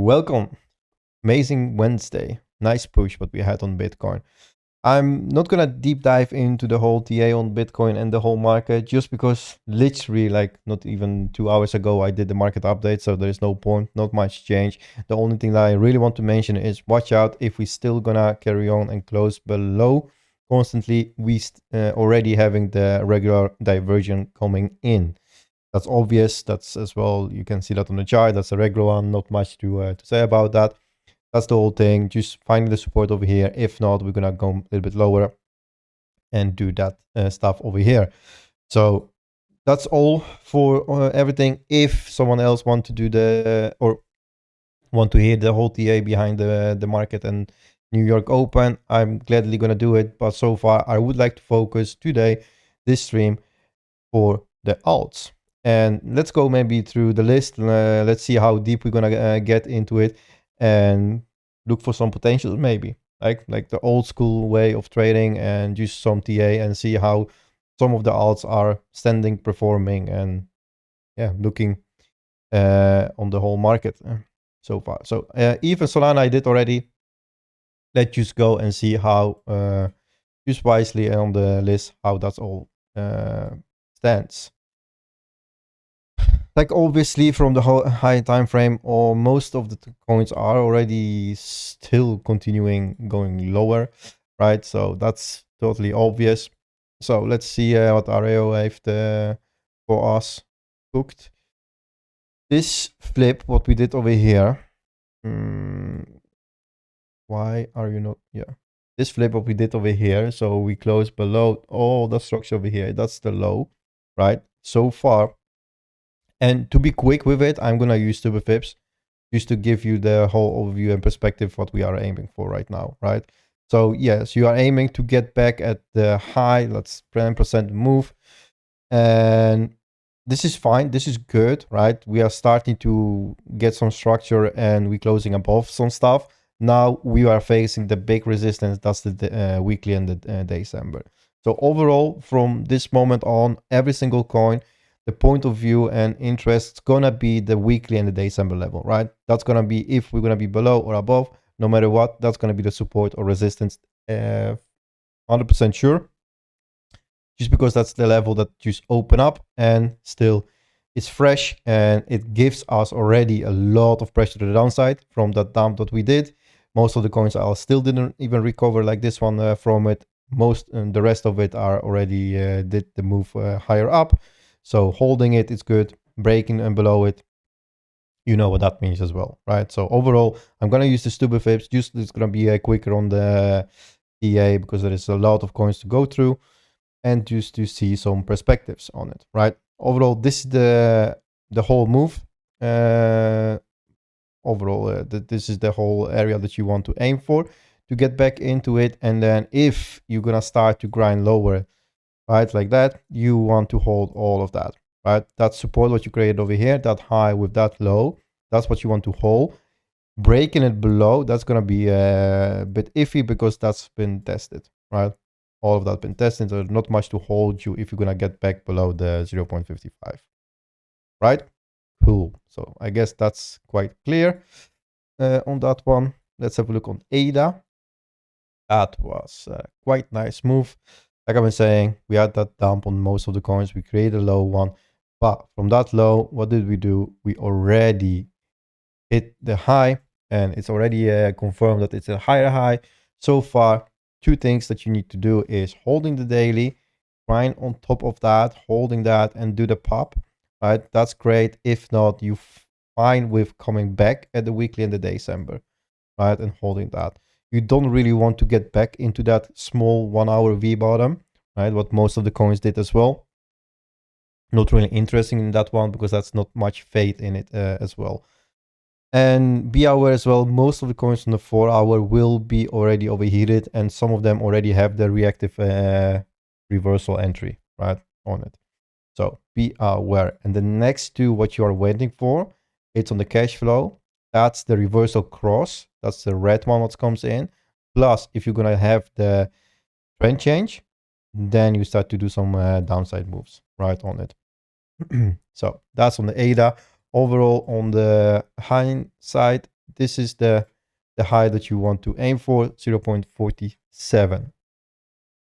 Welcome. Amazing Wednesday. Nice push what we had on Bitcoin. I'm not gonna deep dive into the whole TA on Bitcoin and the whole market just because literally like not even 2 hours ago I did the market update, so there is no point, not much change. The only thing that I really want to mention is watch out if we still gonna carry on and close below constantly. We already having the regular diversion coming in. That's obvious. That's as well, you can see that on the chart. That's a regular one. Not much to say about that. That's the whole thing. Just finding the support over here. If not, we're gonna go a little bit lower and do that stuff over here. So that's all for everything. If someone else want to do the or want to hear the whole TA behind the market and New York Open, I'm gladly gonna do it. But so far, I would like to focus today this stream for the alts. And let's go maybe through the list. Let's see how deep we're gonna get into it and look for some potential, maybe like the old school way of trading and just some TA and see how some of the alts are standing, performing, and yeah, looking on the whole market so far. So even Solana I did already. Let's just go and see how just wisely on the list how that's all stands. Like obviously from the whole high time frame, or most of the coins are already still continuing going lower, right? So that's totally obvious. So let's see what Areo have for us cooked. This flip, what we did over here. Why are you not? Yeah, this flip what we did over here. So we closed below all the structure over here. That's the low, right? So far. And to be quick with it, I'm gonna use Stupid Fips just to give you the whole overview and perspective what we are aiming for right now, right? So yes, you are aiming to get back at the high, let's 10% move. And this is fine, this is good, right? We are starting to get some structure and we're closing above some stuff. Now we are facing the big resistance, that's the weekly and the December. So overall, from this moment on, every single coin, the point of view and interest is gonna be the weekly and the December level, right? That's gonna be, if we're gonna be below or above, no matter what, that's gonna be the support or resistance, 100% sure. Just because that's the level that just open up and still it's fresh and it gives us already a lot of pressure to the downside from that dump that we did. Most of the coins I still didn't even recover like this one from it. Most and the rest of it are already did the move higher up. So holding it is good, breaking and below it, you know what that means as well, right? So overall, I'm gonna use the Stupid Fips. Just it's gonna be quicker on the TA because there is a lot of coins to go through, and just to see some perspectives on it, right? Overall, this is the whole move. Overall, this is the whole area that you want to aim for to get back into it. And then if you're gonna start to grind lower, right, like that, you want to hold all of that, right? That support what you created over here, that high with that low, that's what you want to hold. Breaking it below, that's gonna be a bit iffy because that's been tested, right? All of that been tested, so not much to hold you if you're gonna get back below the 0.55, right? Cool. So I guess that's quite clear on that one. Let's have a look on ADA. That was quite nice move. Like I've been saying, we had that dump on most of the coins. We created a low one, but from that low, what did we do? We already hit the high, and it's already confirmed that it's a higher high. So far, two things that you need to do is holding the daily, grind on top of that, holding that, and do the pop, right? That's great. If not, you fine with coming back at the weekly and the December, right? And holding that. You don't really want to get back into that small 1 hour V bottom, right? What most of the coins did as well. Not really interesting in that one because that's not much faith in it as well. And be aware as well, most of the coins on the 4 hour will be already overheated, and some of them already have the reactive reversal entry, right, on it. So be aware. And the next two, what you are waiting for, it's on the cash flow. That's the reversal cross. That's the red one that comes in. Plus, if you're gonna have the trend change, then you start to do some downside moves, right, on it. So that's on the ADA. Overall, on the high side, this is the high that you want to aim for, 0.47,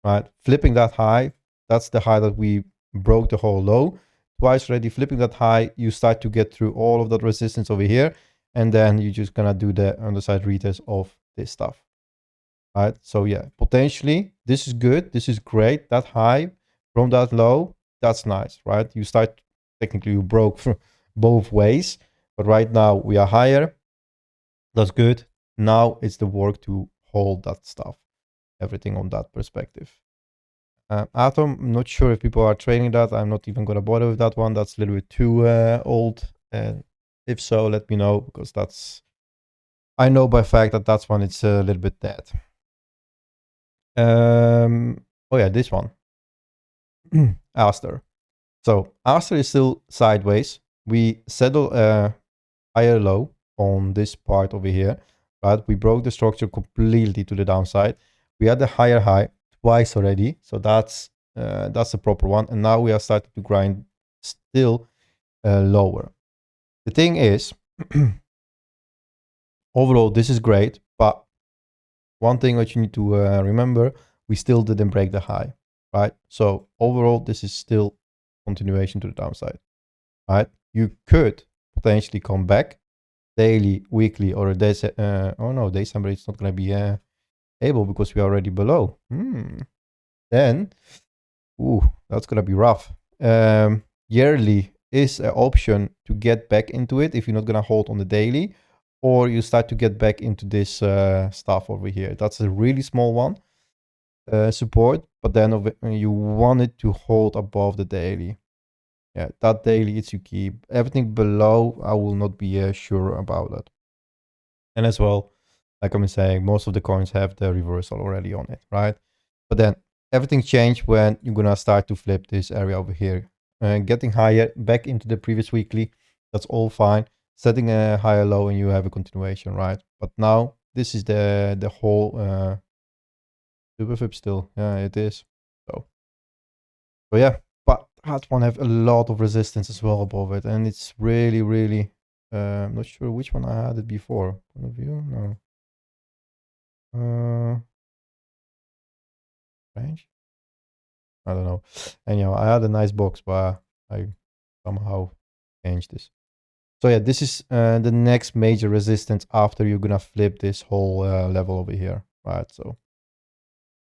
right? Flipping that high, that's the high that we broke the whole low twice already. Flipping that high, you start to get through all of that resistance over here, and then you're just gonna do the underside retest of this stuff, right? So yeah, potentially this is good, this is great. That high from that low, that's nice, right? You start, technically you broke both ways, but right now we are higher. That's good. Now it's the work to hold that stuff, everything on that perspective. Atom, I'm not sure if people are trading that. I'm not even gonna bother with that one. That's a little bit too old. And if so, let me know, because that's, I know by fact that that's one, it's a little bit dead. Oh yeah, this one. Aster. So Aster is still sideways. We settle a higher low on this part over here, right? We broke the structure completely to the downside. We had the higher high twice already, so that's the proper one. And now we are starting to grind still lower. The thing is, overall, this is great, but one thing that you need to remember, we still didn't break the high, right? So overall, this is still continuation to the downside, right? You could potentially come back daily, weekly, or a day. Oh no, December it's not going to be able because we are already below. Then, that's going to be rough. Yearly is an option to get back into it if you're not going to hold on the daily, or you start to get back into this stuff over here. That's a really small one, support, but then you want it to hold above the daily. Yeah, that daily is you keep. Everything below, I will not be sure about it. And as well, like I'm saying, most of the coins have the reversal already on it, right? But then everything changed when you're gonna start to flip this area over here. Getting higher, back into the previous weekly, that's all fine. Setting a higher low and you have a continuation, right? But now this is the whole super flip still. Yeah, it is. So yeah, but that one have a lot of resistance as well above it, and it's really, really I'm not sure which one I had it before. Point of view? No. Range? I don't know. Anyhow, I had a nice box, but I somehow changed this. So yeah, this is the next major resistance after you're gonna flip this whole level over here, right? So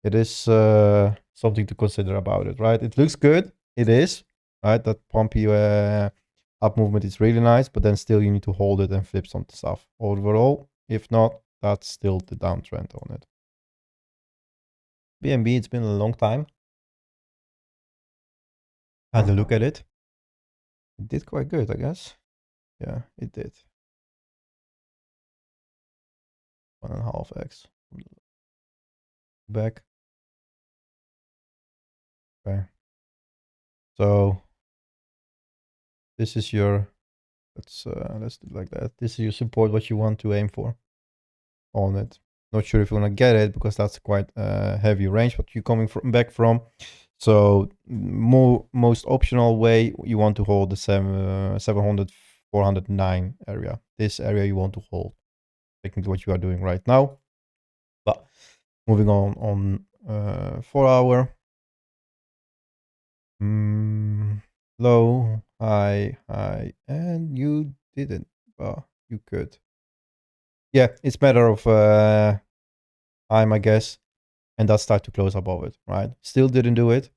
it is something to consider about it, right? It looks good. It is, right? That pumpy up movement is really nice, but then still you need to hold it and flip some stuff. Overall, if not, that's still the downtrend on it. BNB, it's been a long time. Had a look at it. It did quite good, I guess. Yeah, it did. 1.5x. Back. Okay. So this is your, let's do it like that. This is your support, what you want to aim for on it. Not sure if you want to get it because that's quite a heavy range, what you're coming back from. So most optional way, you want to hold the 700, 409 area. This area you want to hold. Technically what you are doing right now. But moving on 4 hour. Low, high, and you didn't. Well, you could. Yeah, it's matter of time, I guess, and that start to close above it, right? Still didn't do it,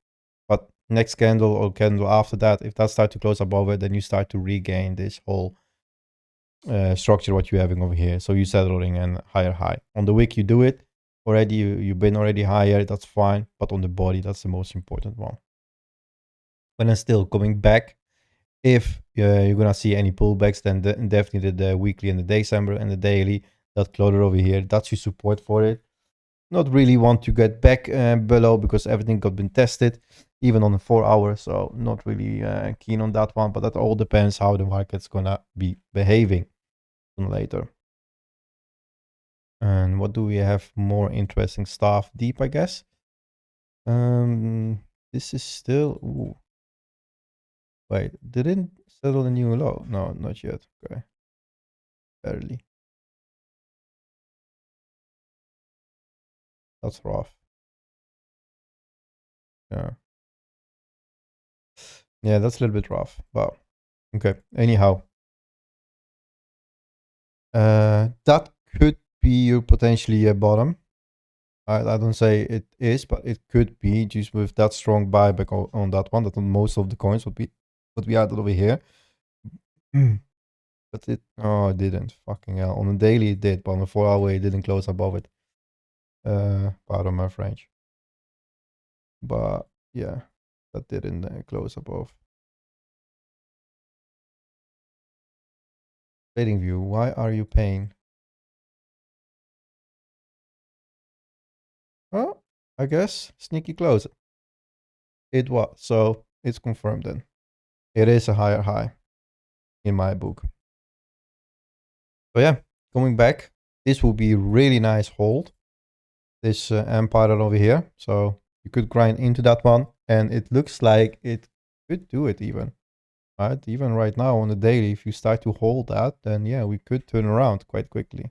but next candle or candle after that, if that start to close above it, then you start to regain this whole structure what you're having over here. So you're settling and higher high. On the wick, you do it already. You've been already higher. That's fine, but on the body, that's the most important one. But then still coming back, if you're gonna see any pullbacks, then definitely the weekly and the December and the daily, that clutter over here, that's your support for it. Not really want to get back below because everything got been tested, even on the 4 hours. So not really keen on that one, but that all depends how the market's gonna be behaving later. And what do we have more interesting stuff? Deep, I guess. This is still, ooh. Wait, didn't settle a new low? No, not yet. Okay. Barely. That's rough. Yeah. Yeah, that's a little bit rough. But okay. Anyhow. That could be your potentially a bottom. I don't say it is, but it could be just with that strong buyback on that one. That most of the coins would be added over here. But it didn't. Fucking hell. On the daily it did, but on the 4-hour it didn't close above it. Bottom of range. But yeah, that didn't close above. Trading view, why are you paying? Oh, I guess sneaky close. It was, so it's confirmed then. It is a higher high in my book. So yeah, coming back, this will be really nice hold. This empire over here. So you could grind into that one, and it looks like it could do it even. Right? Even right now on the daily, if you start to hold that, then yeah, we could turn around quite quickly.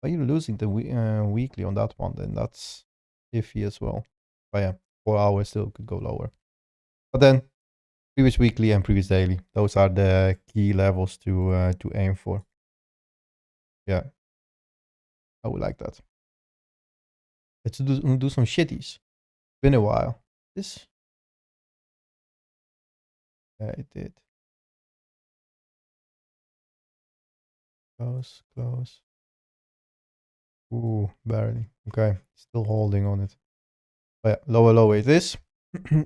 But you're losing the weekly on that one, then that's iffy as well. But yeah, 4 hours still could go lower. But then previous weekly and previous daily, those are the key levels to aim for. Yeah, I would like that. Let's do some shitties. Been a while. This, yeah, it did. Close, close. Ooh, barely. Okay, still holding on it. But yeah, lower it is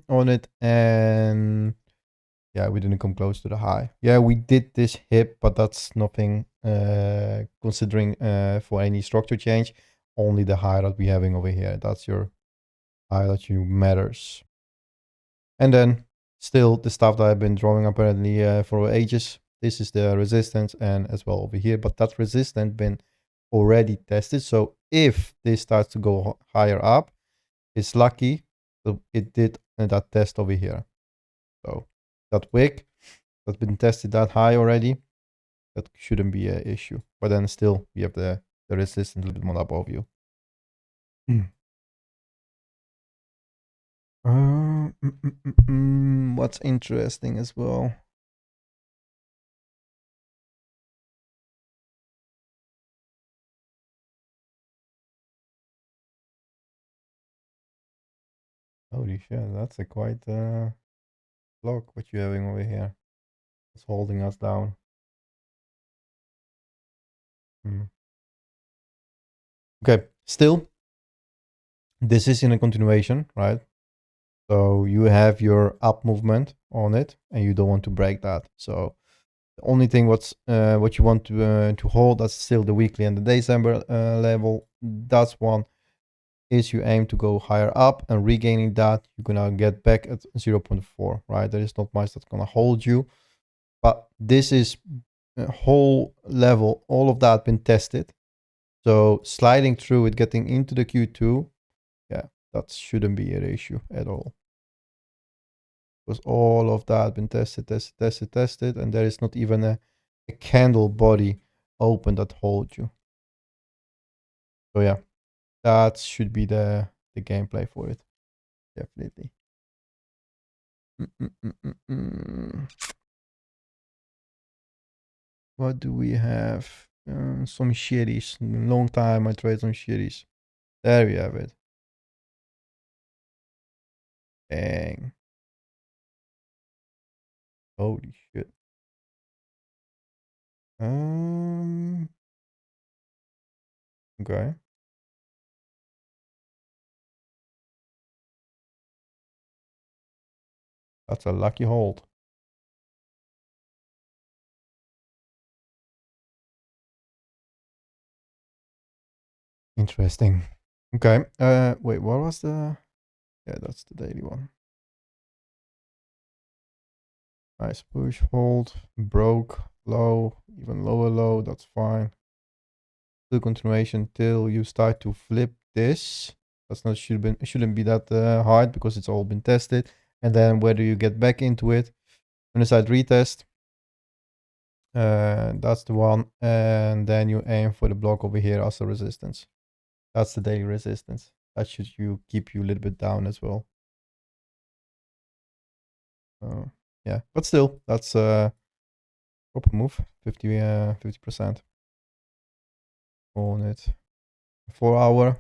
on it, and yeah, we didn't come close to the high. Yeah, we did this hip, but that's nothing considering for any structure change. Only the high that we're having over here. That's your high that you matters. And then still the stuff that I've been drawing apparently for ages. This is the resistance and as well over here. But that resistance been already tested. So if this starts to go higher up, it's lucky that it did that test over here. So that wick that's been tested that high already, that shouldn't be an issue. But then still, we have the resistance a little bit more above you. What's interesting as well? Holy shit, that's a quite block what you're having over here. It's holding us down. Okay, still, this is in a continuation, right? So you have your up movement on it, and you don't want to break that. So the only thing what you want to hold, that's still the weekly and the December level. That's one is you aim to go higher up, and regaining that, you're gonna get back at 0.4, right? There is not much that's gonna hold you, but this is a whole level, all of that been tested. So sliding through it, getting into the Q2, yeah, that shouldn't be an issue at all. Because all of that been tested, and there is not even a candle body open that holds you. So yeah, that should be the gameplay for it. Definitely. What do we have? Some shitties. Long time I tried some shitties. There we have it. Bang. Holy shit. Okay. That's a lucky hold. Interesting. Okay. Wait, what was the... Yeah, that's the daily one. Nice push, hold, broke, low, even lower low, that's fine. Still continuation till you start to flip this. That's not shouldn't be that hard because it's all been tested. And then whether you get back into it, on the side retest, that's the one. And then you aim for the block over here as a resistance. That's the daily resistance. That should keep you a little bit down as well. Yeah, but still, that's a proper move. 50%. On it. 4 hour.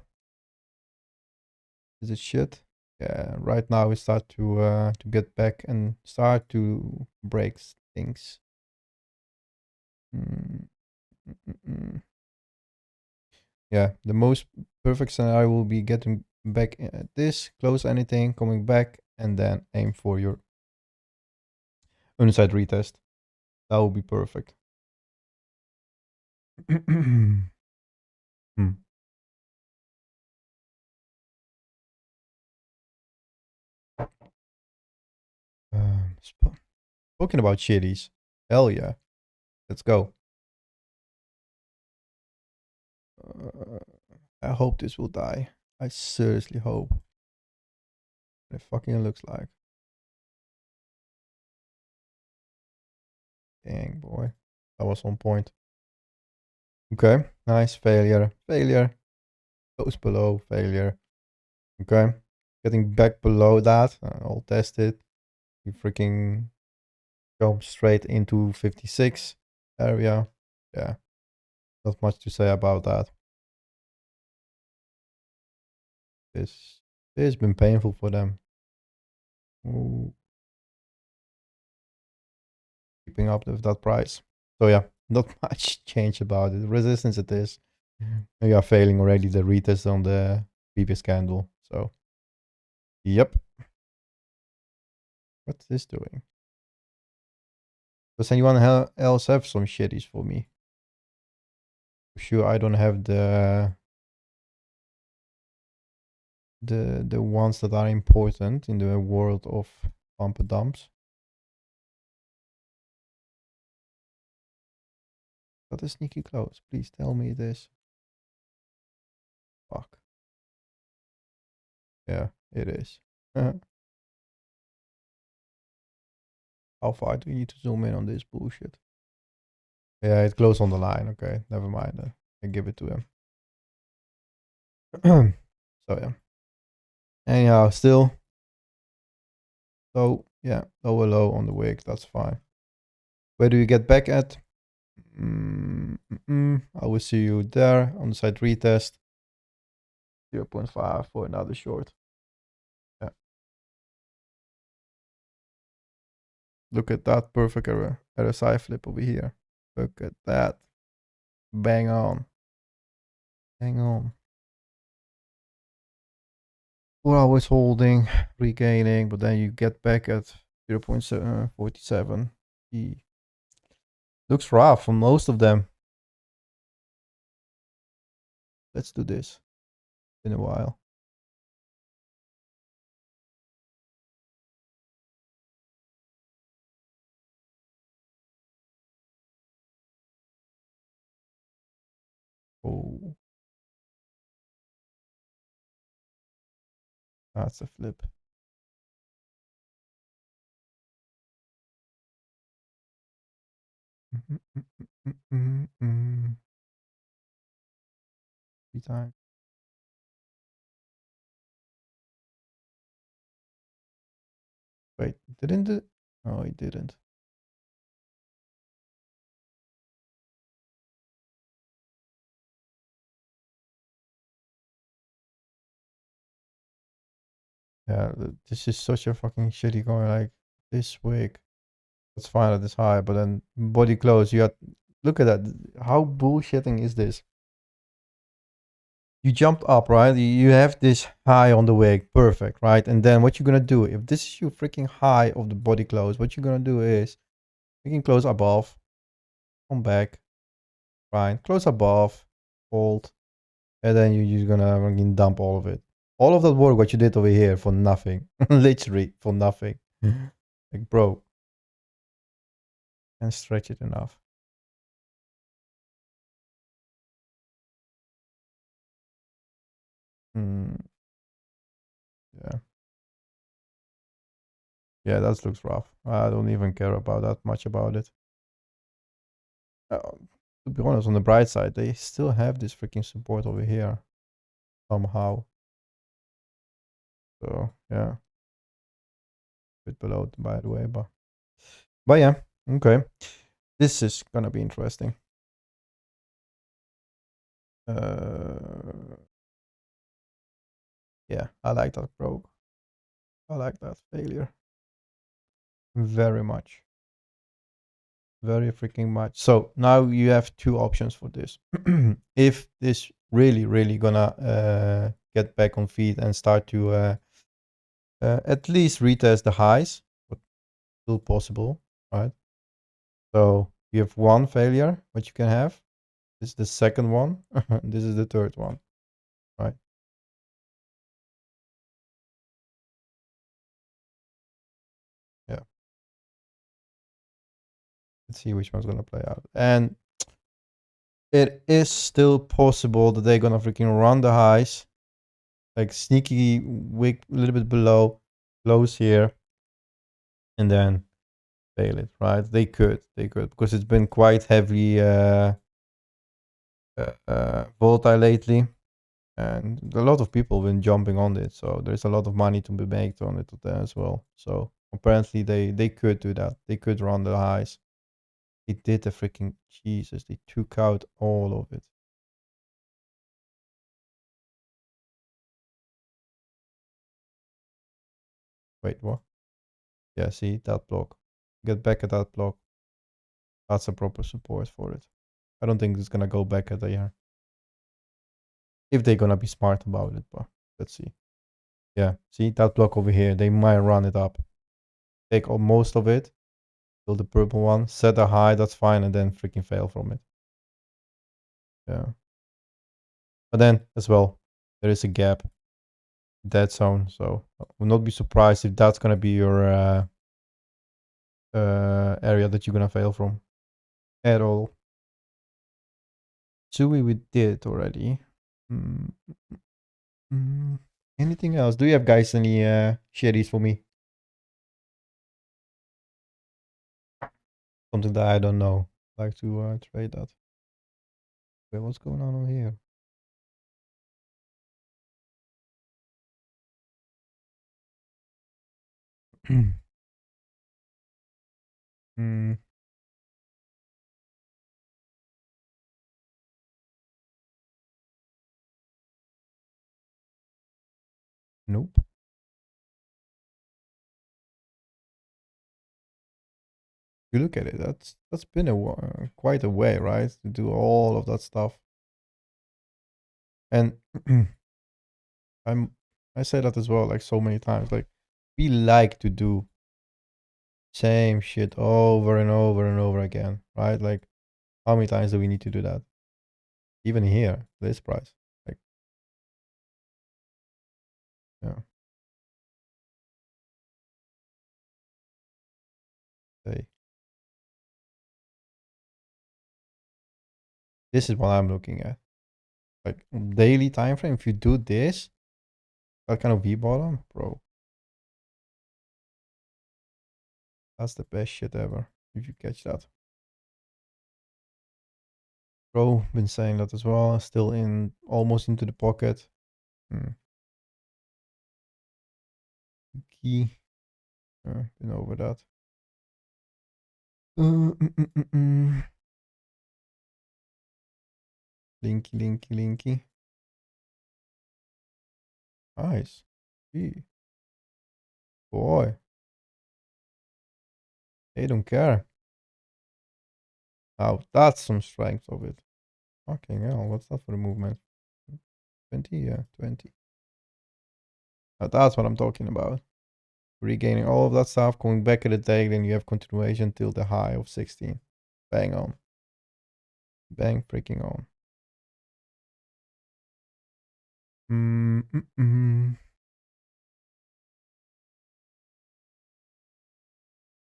Is it shit? Yeah, right now we start to get back and start to break things. Mm, mm, mm, mm. Yeah, the most perfect scenario will be getting back at this, close anything, coming back, and then aim for your underside retest. That would be perfect. Hmm. Talking about shitties. Hell yeah. Let's go. I hope this will die. I seriously hope. It fucking looks like. Dang, boy. That was on point. Okay. Nice. Failure. Failure. Goes below. Failure. Okay. Getting back below that. I'll test it. You freaking jump straight into 56 area. Yeah. Not much to say about that. This has been painful for them. Ooh. Keeping up with that price. So yeah, not much change about it. Resistance it is. We are failing already the retest on the previous candle. So yep. What's this doing? Does anyone else have some shitties for me? For sure, I don't have the ones that are important in the world of pump and dumps. That is sneaky close. Please tell me this. Fuck. Yeah, it is. How far do we need to zoom in on this bullshit? Yeah, it closed on the line. Okay, never mind. I give it to him. So yeah. Anyhow, still. So yeah, low on the wick. That's fine. Where do you get back at? I will see you there on the side retest. 0.5 for another short. Yeah. Look at that perfect RSI flip over here. Look at that. Bang on. Bang on. 4 hours holding, regaining, but then you get back at 0.47. Looks rough for most of them. Let's do this in a while. Oh, that's a flip. Three times. Wait, didn't it? No, it didn't. Yeah, this is such a fucking shitty going like this week. That's fine at this high, but then body close, you had look at that. How bullshitting is this? You jumped up, right? You have this high on the wick, perfect, right? And then what you're gonna do, if this is your freaking high of the body close, what you're gonna do is you can close above, come back, right? Close above, hold, and then you're just gonna fucking dump all of it. All of that work, what you did over here for nothing. Literally for nothing. Like, bro. Can't stretch it enough. Yeah. Yeah, that looks rough. I don't even care about that much about it. To be honest, on the bright side, they still have this freaking support over here. Somehow. So yeah, a bit below by the way, but yeah, okay. This is gonna be interesting. Yeah, I like that probe. I like that failure very much. Very freaking much. So now you have two options for this. If this really gonna get back on feet and start to at least retest the highs, but still possible, right? So you have one failure, what you can have. This is the second one. This is the third one, right? Yeah. Let's see which one's gonna play out. And it is still possible that they're gonna freaking run the highs, like sneaky wick a little bit below, close here, and then fail it, right? They could, because it's been quite heavily volatile lately, and a lot of people have been jumping on it. So there's a lot of money to be made on it as well. So apparently they could do that. They could run the highs. It did the freaking Jesus. They took out all of it. Wait, what? Yeah, see that block. Get back at that block. That's a proper support for it. I don't think it's gonna go back at there. If they're gonna be smart about it, but let's see. Yeah, see that block over here. They might run it up. Take most of it. Build the purple one. Set a high, that's fine, and then freaking fail from it. Yeah. But then as well, there is a gap. Dead zone. So I will not be surprised if that's gonna be your area that you're gonna fail from. At all. Sui we did already. Mm, anything else? Do you have guys any shares for me? Something that I don't know. Like to trade that. Wait, what's going on over here? mm, nope. You look at it, that's been quite a way, right? To do all of that stuff. And I say that as well, like so many times. Like we like to do same shit over and over and over again, right? Like how many times do we need to do that? Even here, this price. Like yeah. Hey. This is what I'm looking at. Like daily time frame, if you do this, that kind of V bottom, bro. That's the best shit ever. If you catch that. Bro, been saying that as well. Still in almost into the pocket. Key. Been over that. Linky. Nice. Gee. Boy. They don't care. Now that's some strength of it. Fucking hell. What's that for the movement? 20? Yeah, 20. Now that's what I'm talking about. Regaining all of that stuff, going back at the day, then you have continuation till the high of 16. Bang on. Bang freaking on.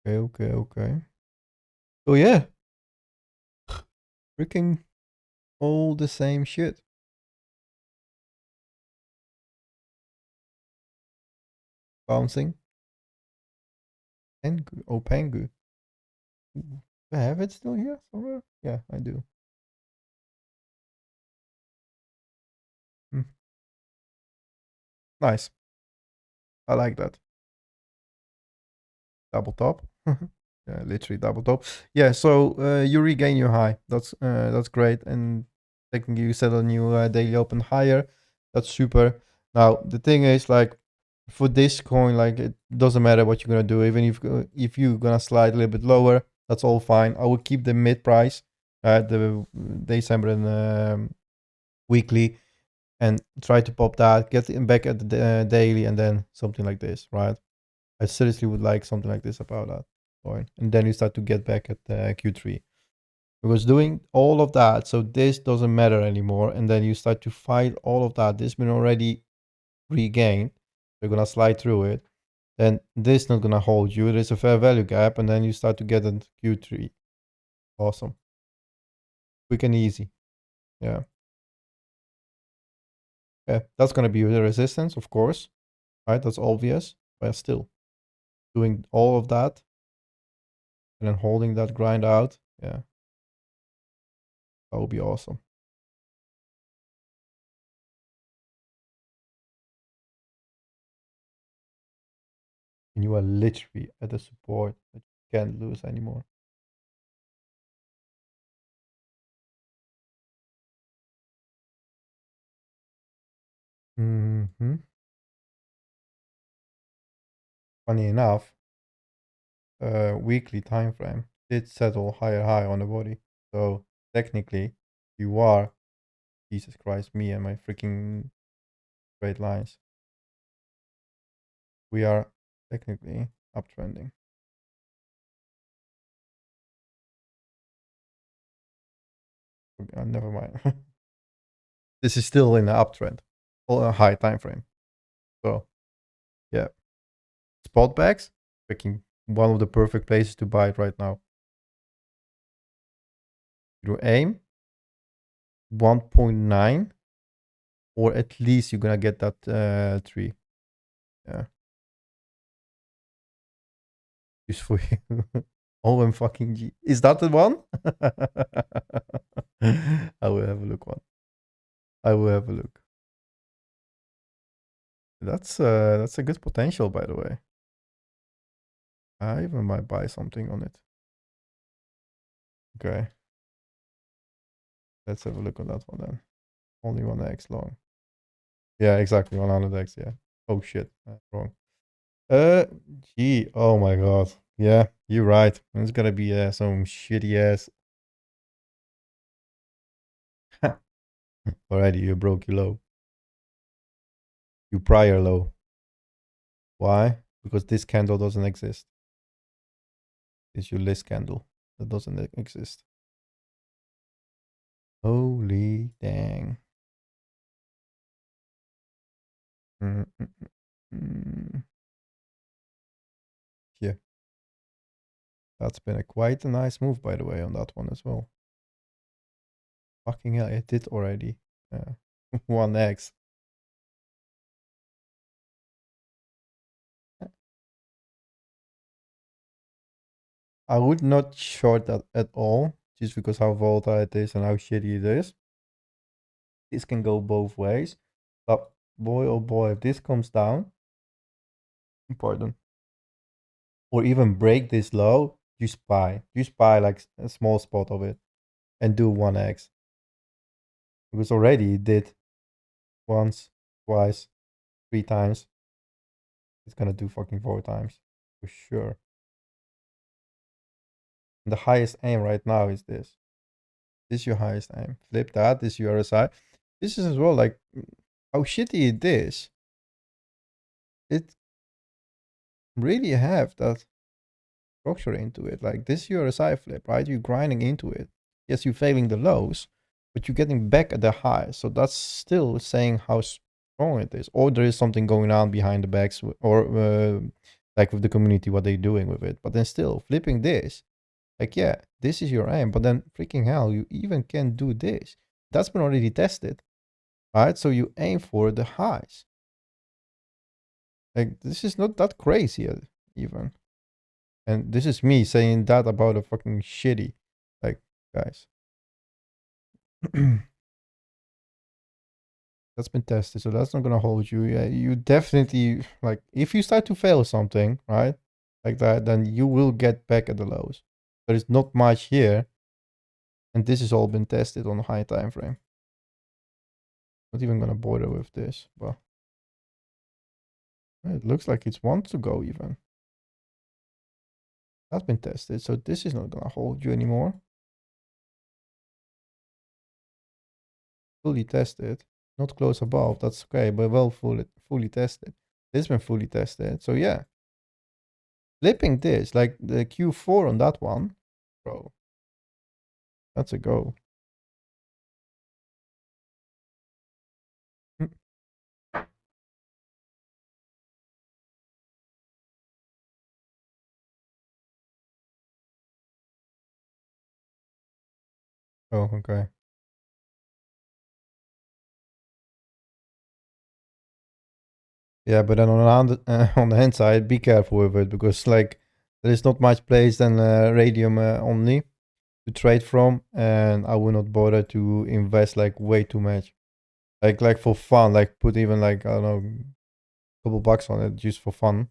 Okay. So yeah. Freaking all the same shit. Bouncing. Pengu. Oh, Pengu. Do I have it still here somewhere? Yeah, I do. Nice. I like that. Double top. Yeah, literally double top. Yeah, so you regain your high. That's great. And technically you set a new daily open higher. That's super. Now the thing is, like, for this coin, like, it doesn't matter what you're gonna do. Even if you're gonna slide a little bit lower, that's all fine. I will keep the mid price, the December and weekly, and try to pop that, get it back at the daily, and then something like this, right? I seriously would like something like this about that coin, and then you start to get back at Q3. Because doing all of that, so this doesn't matter anymore, and then you start to fight all of that. This been already regained. You're gonna slide through it. Then this not gonna hold you. There's a fair value gap, and then you start to get into Q3. Awesome. Quick and easy. Yeah. Yeah, that's gonna be the resistance, of course. Right? That's obvious. But still, doing all of that and then holding that grind out. Yeah. That would be awesome. And you are literally at the support that you can't lose anymore. Mm-hmm. Funny enough, weekly time frame did settle higher high on the body. So technically, you are, Jesus Christ, me and my freaking straight lines. We are technically uptrending. Never mind. This is still in the uptrend, or a high time frame. So yeah, spot bags, freaking one of the perfect places to buy it right now. You aim 1.9, or at least you're gonna get that 3. Yeah. Useful. OM fucking G. Is that the one? I will have a look one. I will have a look. That's a good potential, by the way. I even might buy something on it. Okay. Let's have a look on that one then. Only 1x long. Yeah, exactly. 100x, yeah. Oh shit. Wrong. Gee. Oh my god. Yeah, you're right. It's gonna be some shitty ass. Alrighty, you broke your low. Your prior low. Why? Because this candle doesn't exist. It's your list candle that doesn't exist. Holy dang. Mm, mm, mm. Yeah. That's been quite a nice move, by the way, on that one as well. Fucking hell, it did already. 1x. I would not short that at all, just because how volatile it is and how shitty it is. This can go both ways. But boy, oh boy, if this comes down, pardon, or even break this low, just buy. Just buy like a small spot of it and do 1x. Because already it did once, twice, 3 times. It's gonna do fucking 4 times for sure. And the highest aim right now is this. This is your highest aim. Flip that. This is your RSI. This is as well like how shitty it is. It really have that structure into it. Like this is your RSI flip, right? You're grinding into it. Yes, you're failing the lows, but you're getting back at the highs. So that's still saying how strong it is. Or there is something going on behind the backs, or like with the community, what they're doing with it. But then still flipping this, like, yeah, this is your aim, but then freaking hell, you even can do this. That's been already tested, right? So you aim for the highs. Like, this is not that crazy even. And this is me saying that about a fucking shitty, like, guys. That's been tested, so that's not gonna hold you. Yeah, you definitely, like, if you start to fail something, right, like that, then you will get back at the lows. There is not much here, and this has all been tested on a high time frame. Not even gonna bother with this, but it looks like it wants to go even. That's been tested, so this is not gonna hold you anymore. Fully tested, not close above. That's okay, but well fully tested. This has been fully tested, so yeah. Flipping this, like the Q4 on that one, bro. That's a go. Mm. Oh, okay. Yeah, but then on the hand side, be careful with it because like there is not much place than radium only to trade from, and I will not bother to invest like way too much. Like for fun, like put even like I don't know, a couple bucks on it just for fun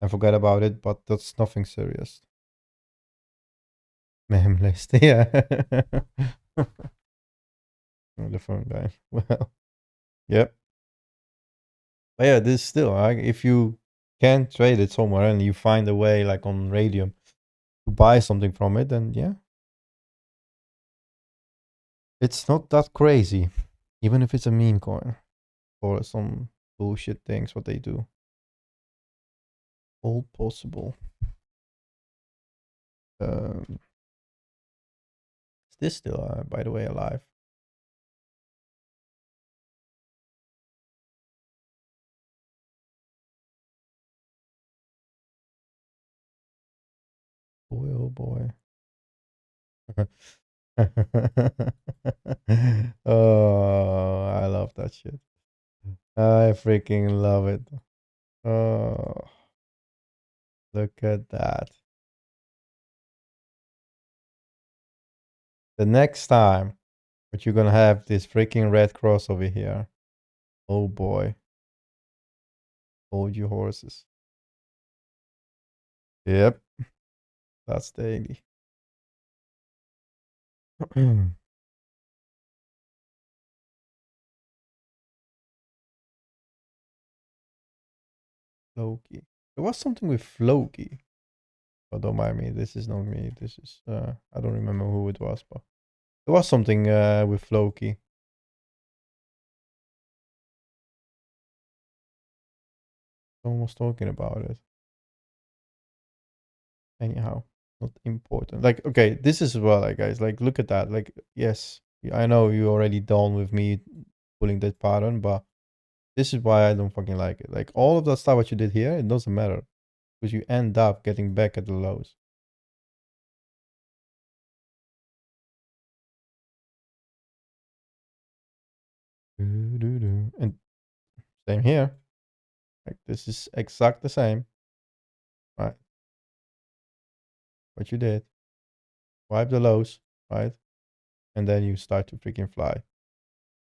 and forget about it. But that's nothing serious. Mem list, yeah. Oh, the phone guy. Well, yep. But yeah, this still, like, if you can trade it somewhere and you find a way, like on Radium, to buy something from it, then yeah, it's not that crazy, even if it's a meme coin or some bullshit things what they do. All possible. Is this still, by the way, alive? Boy, oh boy. Oh, I love that shit. I freaking love it. Oh, look at that. The next time that you're gonna have this freaking red cross over here. Oh boy. Hold your horses. Yep. That's daily. Floki. There was something with Floki. Oh, don't mind me. This is not me. This is I don't remember who it was, but there was something with Floki. Someone was talking about it. Anyhow, not important. Like, okay, this is well, like, guys, like, look at that. Like, yes, I know you're already done with me pulling that pattern, but this is why I don't fucking like it. Like, all of that stuff what you did here, it doesn't matter because you end up getting back at the lows. And same here. Like, this is exact the same. Right. What you did. Wipe the lows, right? And then you start to freaking fly.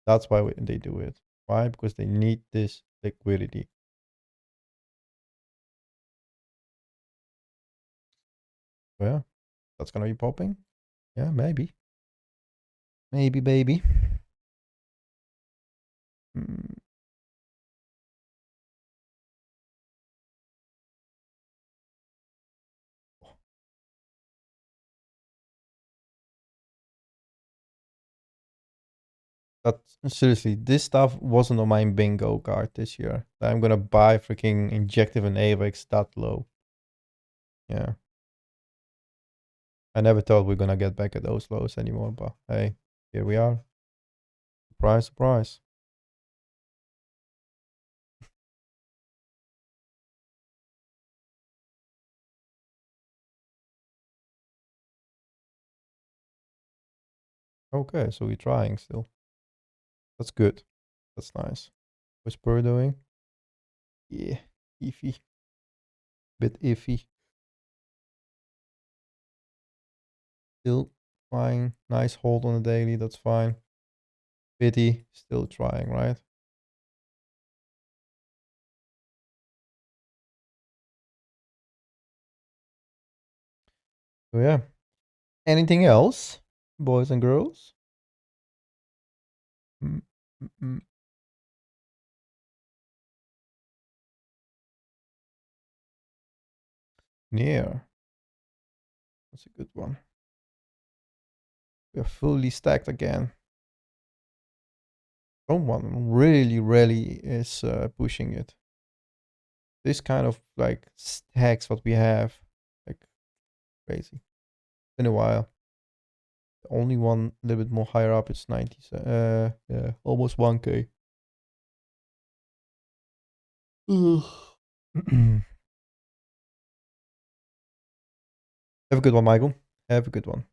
That's why they do it. Why? Because they need this liquidity. Well, that's gonna be popping. Yeah, maybe. Maybe, baby. Mm. That seriously, this stuff wasn't on my bingo card this year. I'm gonna buy freaking injective and AVAX that low. Yeah. I never thought we're gonna get back at those lows anymore, but hey, here we are. Surprise, surprise. Okay, so we're trying still. That's good. That's nice. What's Spur doing? Yeah, iffy. Bit iffy. Still fine. Nice hold on the daily. That's fine. Pity, still trying, right? So yeah. Anything else, boys and girls? Mm, mm, mm. Near. That's a good one. We're fully stacked again. Someone really is pushing it. This kind of like stacks what we have, like crazy. Been a while. The only one a little bit more higher up, it's 90. Yeah, almost 1K. Have a good one, Michael. Have a good one.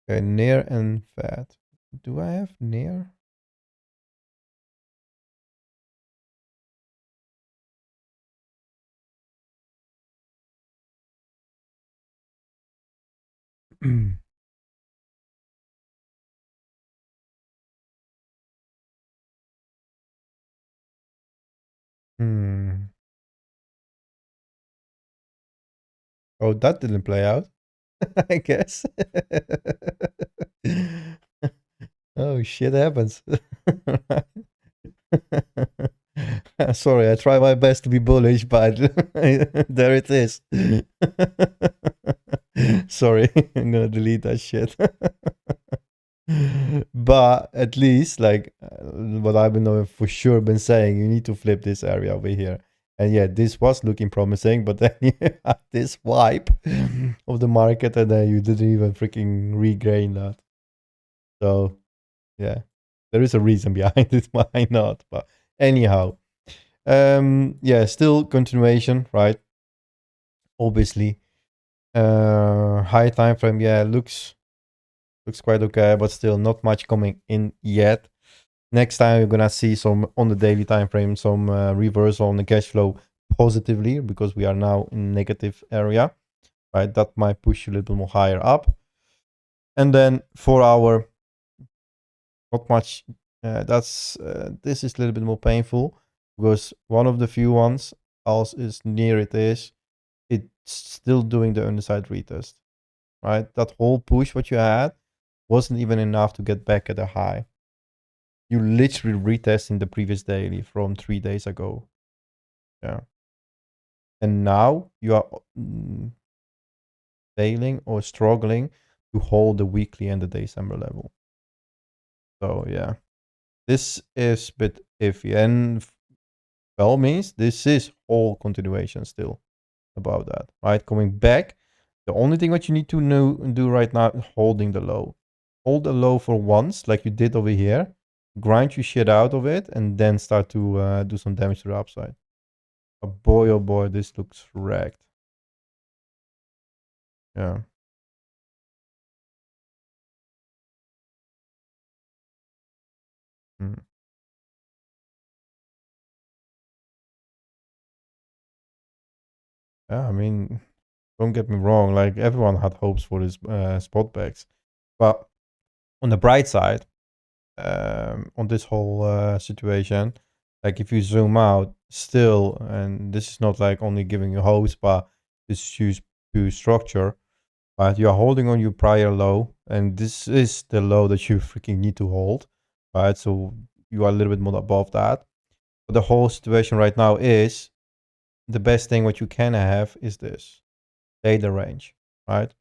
Okay, near and fat. Do I have near? Hmm. Oh, that didn't play out, I guess. Oh, shit happens. Sorry, I try my best to be bullish, but there it is. Sorry, I'm gonna delete that shit. But at least, like, what I've been knowing for sure, been saying, you need to flip this area over here. And yeah, this was looking promising, but then you had this wipe of the market, and then you didn't even freaking regain that. So yeah, there is a reason behind it. Why not? But anyhow, yeah, still continuation, right? Obviously, high time frame, yeah, looks quite okay, but still not much coming in yet. Next time we're gonna see some on the daily time frame, some reversal on the cash flow positively, because we are now in negative area, right? That might push you a little more higher up. And then 4 hour, not much. This is a little bit more painful, because one of the few ones else is near it is, it's still doing the underside retest, right? That whole push what you had wasn't even enough to get back at a high. You literally retesting the previous daily from 3 days ago. Yeah. And now you are failing or struggling to hold the weekly and the December level. So yeah, this is a bit iffy, and well means this is all continuation still about that, right? Coming back, the only thing what you need to do right now is holding the low. Hold the low for once, like you did over here. Grind your shit out of it, and then start to do some damage to the upside. Oh boy, this looks wrecked. Yeah. Mm. Yeah, I mean, don't get me wrong. Like, everyone had hopes for this spot backs, but on the bright side, on this whole situation, like if you zoom out, still, and this is not like only giving you hopes, but this is used to structure. But you are holding on your prior low, and this is the low that you freaking need to hold, right? So you are a little bit more above that. But the whole situation right now is, the best thing what you can have is this data range, right?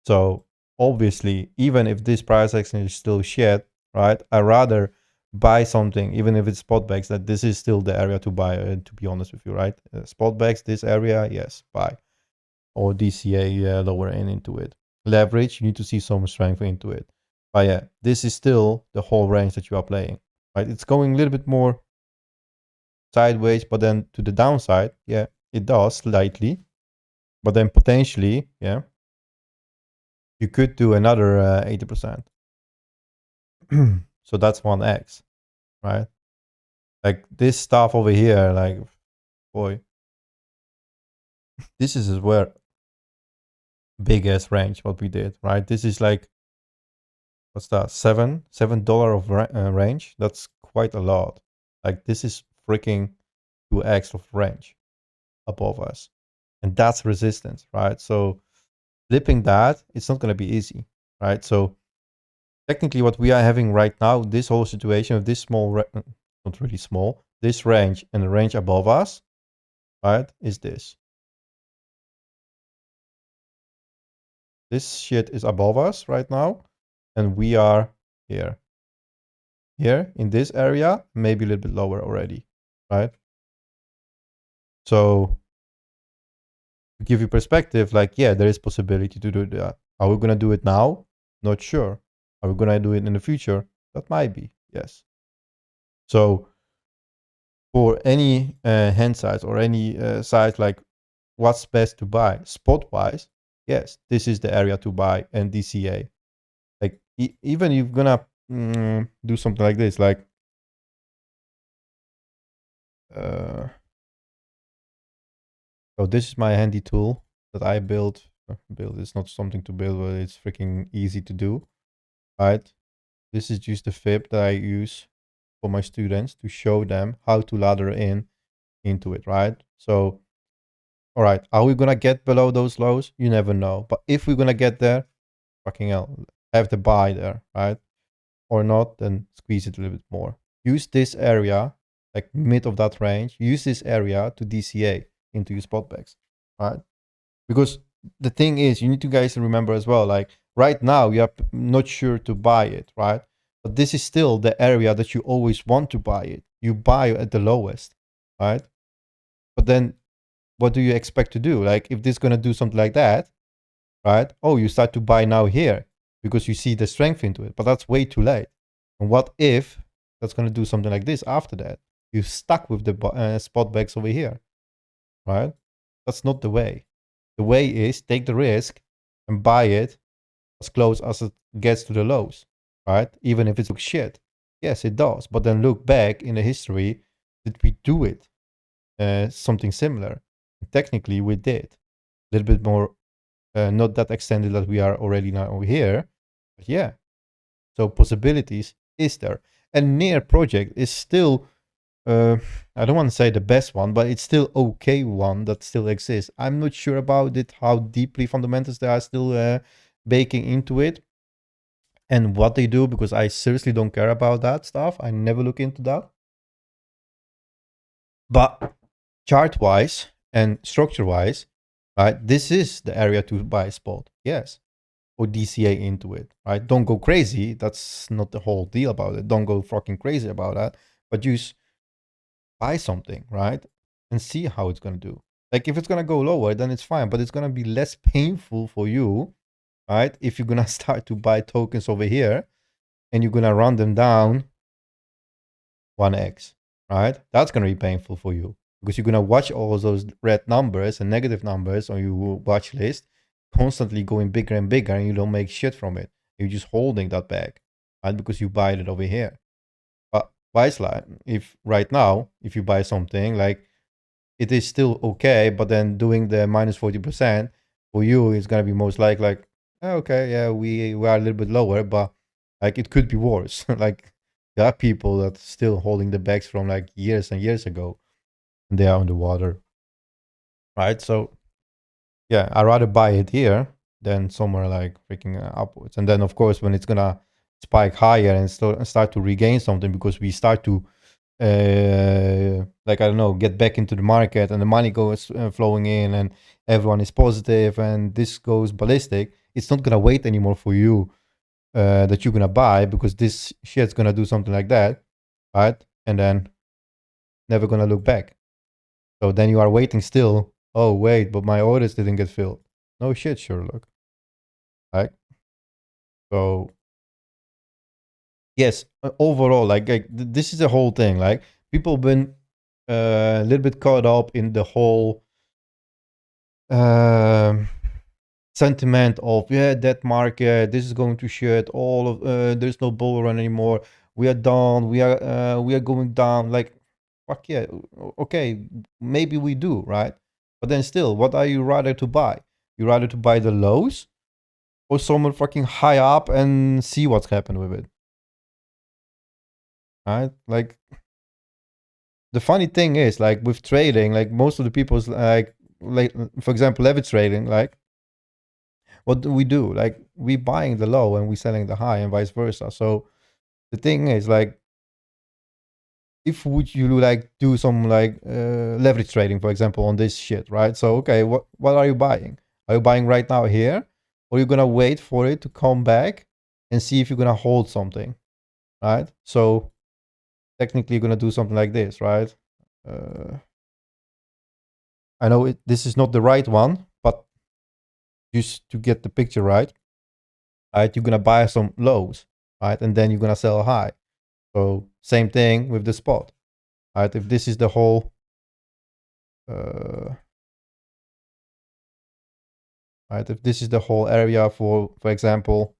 So obviously, even if this price action is still shit, right? I rather buy something, even if it's spot bags, that this is still the area to buy. To be honest with you, right? Spot bags, this area, yes, buy. Or DCA lower end into it. Leverage, you need to see some strength into it. But yeah, this is still the whole range that you are playing, right? It's going a little bit more sideways, but then to the downside, yeah, it does slightly. But then potentially, yeah, you could do another 80%. So that's 1x, right? Like this stuff over here, like, boy, this is where big ass range what we did, right? This is like, what's that, $7 of range. That's quite a lot. Like this is freaking 2x of range above us, and that's resistance, right? So flipping that, it's not going to be easy, right? So technically what we are having right now, this whole situation of this small not really small, this range and the range above us, right, is this shit is above us right now, and we are here in this area, maybe a little bit lower already, right? So to give you perspective, like, yeah, there is possibility to do that. Are we gonna do it now? Not sure. Are we gonna do it in the future? That might be, yes. So for any hand size or any size, like what's best to buy spot wise, yes, this is the area to buy and DCA. Like even you're gonna do something like this, like so this is my handy tool that I built. Build, it's not something to build, but it's freaking easy to do, right? This is just the fib that I use for my students to show them how to ladder into it, right? So, all right, are we gonna get below those lows? You never know. But if we're gonna get there, fucking hell, have the buy there, right? Or not, then squeeze it a little bit more. Use this area, like mid of that range, use this area to DCA into your spot backs, right? Because the thing is, you need to guys remember as well, like right now, you're not sure to buy it, right? But this is still the area that you always want to buy it. You buy at the lowest, right? But then what do you expect to do? Like if this is going to do something like that, right? Oh, you start to buy now here because you see the strength into it, but that's way too late. And what if that's going to do something like this after that? You're stuck with the spot backs over here, right? That's not the way. The way is take the risk and buy it as close as it gets to the lows, right? Even if it looks shit. Yes, it does. But then look back in the history, did we do it? Something similar? Technically, we did. A little bit more, not that extended that we are already now over here. But yeah, so possibilities is there. And near project is still I don't want to say the best one, but it's still okay one that still exists. I'm not sure about it, how deeply fundamentals they are still baking into it and what they do, because I seriously don't care about that stuff. I never look into that. But chart-wise and structure-wise, right, this is the area to buy spot, yes, or DCA into it, right? Don't go crazy. That's not the whole deal about it. Don't go fucking crazy about that, but use buy something, right? And see how it's going to do. Like if it's going to go lower, then it's fine, but it's going to be less painful for you, right? If you're going to start to buy tokens over here and you're going to run them down 1x, right? That's going to be painful for you because you're going to watch all those red numbers and negative numbers on your watch list constantly going bigger and bigger, and you don't make shit from it. You're just holding that back, right? Because you buy it over here. But like if right now, if you buy something, like it is still okay, but then doing the minus 40% for you is gonna be most like okay, yeah, we are a little bit lower, but like it could be worse. Like there are people that still holding the bags from like years and years ago, and they are underwater, right? So yeah, I'd rather buy it here than somewhere like freaking upwards. And then of course when it's gonna spike higher and start to regain something because we start to like I don't know, get back into the market and the money goes flowing in and everyone is positive and this goes ballistic, it's not gonna wait anymore for you that you're gonna buy because this shit's gonna do something like that, right? And then never gonna look back. So then you are waiting still. Oh wait, but my orders didn't get filled. No shit, Sherlock. Right? So yes, overall, like this is the whole thing. Like people been a little bit caught up in the whole sentiment of that market, this is going to shit. All of there's no bull run anymore. We are down. We are going down. Like fuck yeah. Okay, maybe we do, right? But then still, what are you rather to buy? You rather to buy the lows or someone fucking high up and see what's happened with it. Right? Like, the funny thing is, like, with trading, like, most of the people's, like for example, leverage trading, like, what do we do? Like, we buying the low and we selling the high and vice versa. So the thing is, like, if would you like do some like leverage trading, for example, on this shit, right? So okay, what are you buying? Are you buying right now here, or are you gonna wait for it to come back and see if you're gonna hold something, right? So technically, you're gonna do something like this, right? I know this is not the right one, but just to get the picture right, right? You're gonna buy some lows, right, and then you're gonna sell high. So same thing with the spot, right? If this is the whole right, if this is the whole area, for example,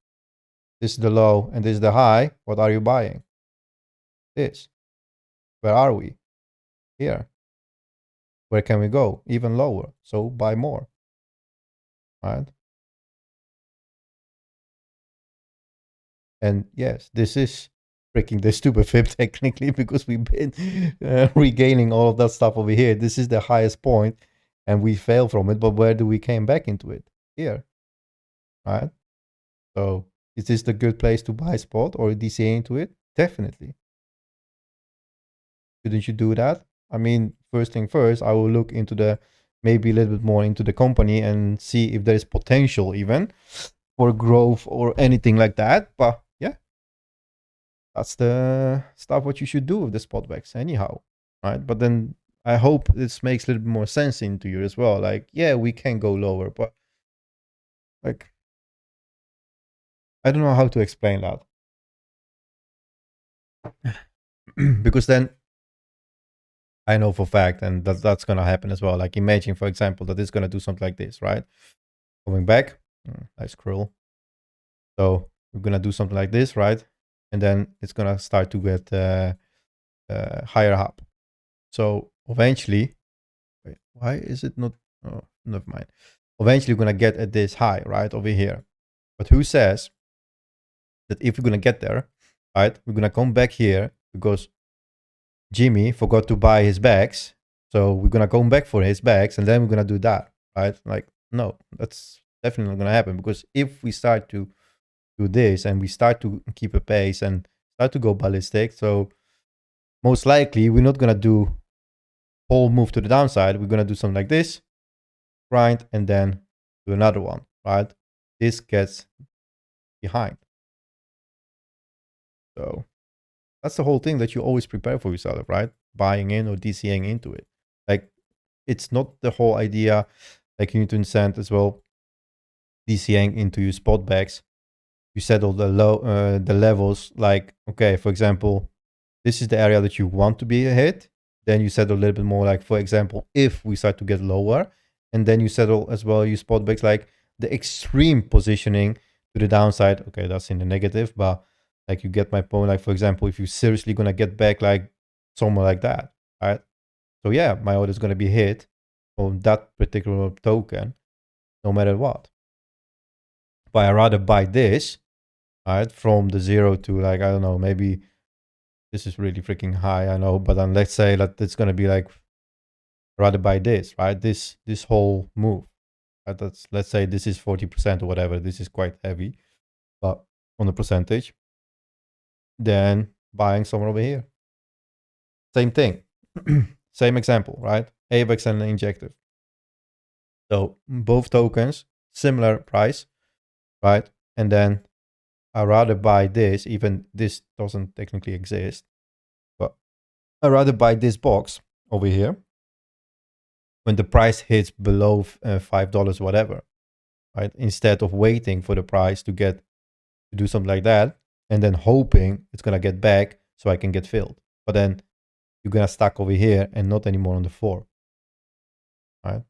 this is the low and this is the high, what are you buying? This. Where are we? Here. Where can we go? Even lower. So buy more, right? And yes, this is freaking the stupid fib technically, because we've been regaining all of that stuff over here. This is the highest point and we fail from it, but where do we came back into it? Here, right? So is this the good place to buy spot or DCA into it? Definitely. Shouldn't you do that? I mean, first thing first, I will look into the, maybe a little bit more into the company and see if there is potential even for growth or anything like that. But yeah, that's the stuff what you should do with the spot backs anyhow, right? But then I hope this makes a little bit more sense into you as well. Like, yeah, we can go lower, but like, I don't know how to explain that. Because then I know for fact, and that's gonna happen as well. Like, imagine, for example, that it's gonna do something like this, right? Coming back, I scroll. So we're gonna do something like this, right? And then it's gonna start to get higher up. So eventually, wait, why is it not? Oh, never mind. Eventually, we're gonna get at this high, right, over here. But who says that if we're gonna get there, right, we're gonna come back here because Jimmy forgot to buy his bags. So we're gonna come back for his bags, and then we're gonna do that, right? Like, no, that's definitely not gonna happen, because if we start to do this and we start to keep a pace and start to go ballistic, so most likely we're not gonna do whole move to the downside. We're gonna do something like this, grind, and then do another one, right? This gets behind. So that's the whole thing, that you always prepare for yourself, right? Buying in or DCing into it. Like, it's not the whole idea. Like, you need to understand as well, DCing into your spot backs. You settle the the levels. Like, okay, for example, this is the area that you want to be hit. Then you settle a little bit more, like, for example, if we start to get lower, and then you settle as well your spot backs, like the extreme positioning to the downside. Okay, that's in the negative, but like, you get my point. Like, for example, if you're seriously gonna get back like somewhere like that, right? So yeah, my order is gonna be hit on that particular token, no matter what. But I rather buy this, right, from the 0 to, like, I don't know, maybe this is really freaking high, I know, but then let's say that it's gonna be like, rather buy this, right? This whole move, right? That's, let's say this is 40% or whatever. This is quite heavy, but on the percentage, then buying somewhere over here. Same thing, same example, right? AVAX and Injective. So both tokens, similar price, right? And then I rather buy this, even this doesn't technically exist, but I rather buy this box over here when the price hits below $5, whatever, right? Instead of waiting for the price to do something like that and then hoping it's gonna get back so I can get filled. But then you're gonna stack over here and not anymore on the 4, right?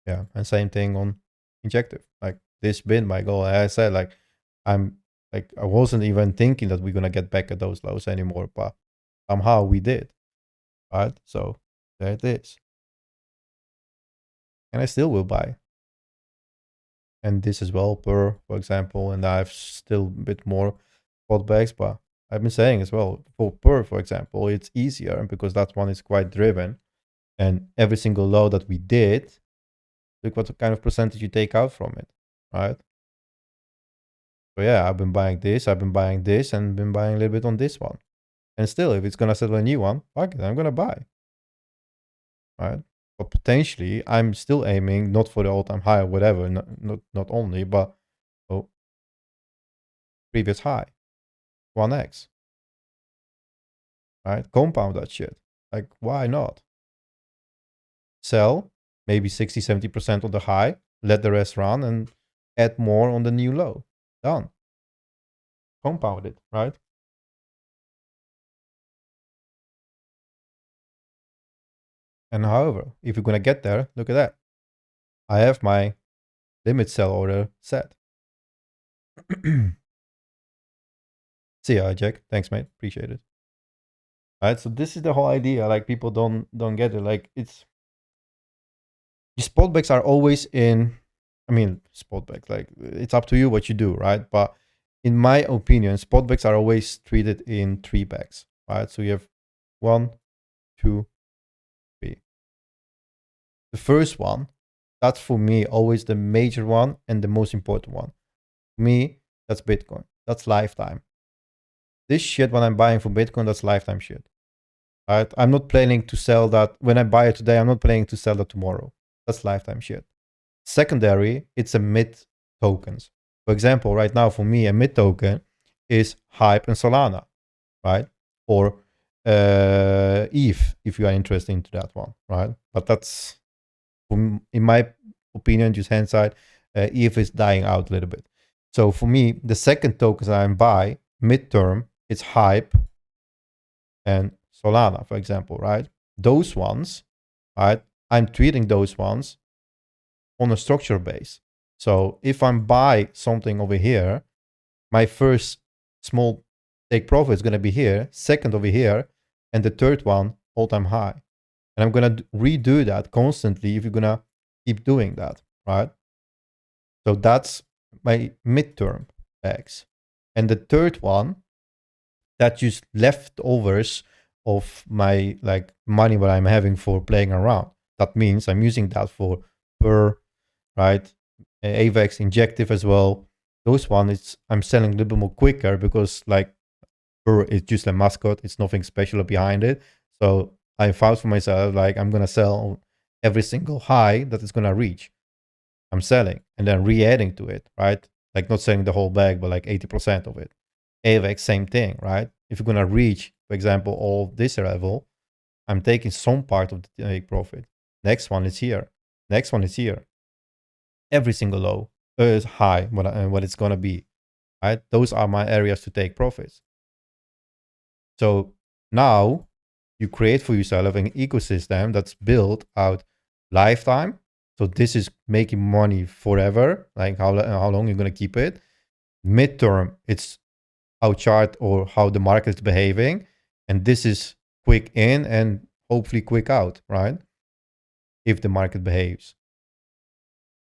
Yeah, and same thing on Injective. Like, this been my goal. As I said, like, I wasn't even thinking that we're gonna get back at those lows anymore, but Somehow we did, right? So there it is. And I still will buy. And this as well, per, for example, and I have still a bit more spot bags, but I've been saying as well, for per, for example, it's easier because that one is quite driven. And every single low that we did, look what kind of percentage you take out from it, right? So yeah, I've been buying this, I've been buying this, and been buying a little bit on this one. And still, if it's gonna settle a new one, fuck it, I'm gonna buy, right? But potentially, I'm still aiming not for the all-time high or whatever, not only, but oh, previous high, 1x, right? Compound that shit. Like, why not? Sell maybe 60, 70% on the high, let the rest run, and add more on the new low. Done. Compound it, right? And however, if you're gonna get there, look at that. I have my limit sell order set. See ya, Jack. Thanks, mate. Appreciate it. Right, so this is the whole idea. Like people don't get it. Like it's the spot bags are always in. I mean, spot bags. Like it's up to you what you do, right? But in my opinion, spot bags are always treated in 3 bags, right? So you have 1, 2, 3. The first one, that's for me always the major one and the most important one. For me, that's Bitcoin. That's lifetime. This shit when I'm buying for Bitcoin, that's lifetime shit. Right? I'm not planning to sell that when I buy it today. I'm not planning to sell that tomorrow. That's lifetime shit. Secondary, it's a mid tokens. For example, right now for me, a mid token is Hype and Solana, right? Or ETH, if you are interested into that one, right? But that's, in my opinion, just hindsight, ETH is dying out a little bit. So for me, the second tokens I buy midterm, it's Hype and Solana, for example, right? Those ones, right? I'm treating those ones on a structure base. So if I'm buy something over here, my first small take profit is going to be here, second over here, and the third one all-time high. And I'm going to redo that constantly if you're going to keep doing that, right? So that's my midterm bags. And the third one, that just leftovers of my like money what I'm having for playing around. That means I'm using that for per, right? AVAX injective as well. Those ones I'm selling a little bit more quicker because like per is just a mascot. It's nothing special behind it. So I found for myself like I'm gonna sell every single high that it's gonna reach. I'm selling and then re-adding to it, right? Like not selling the whole bag, but like 80% of it. AVAX, same thing, right? If you're going to reach, for example, all this level, I'm taking some part of the take profit. Next one is here. Next one is here. Every single low is high, what it's going to be, right? Those are my areas to take profits. So now you create for yourself an ecosystem that's built out lifetime. So this is making money forever, like how long you're going to keep it. Midterm, it's how chart or how the market is behaving. And this is quick in and hopefully quick out, right? If the market behaves.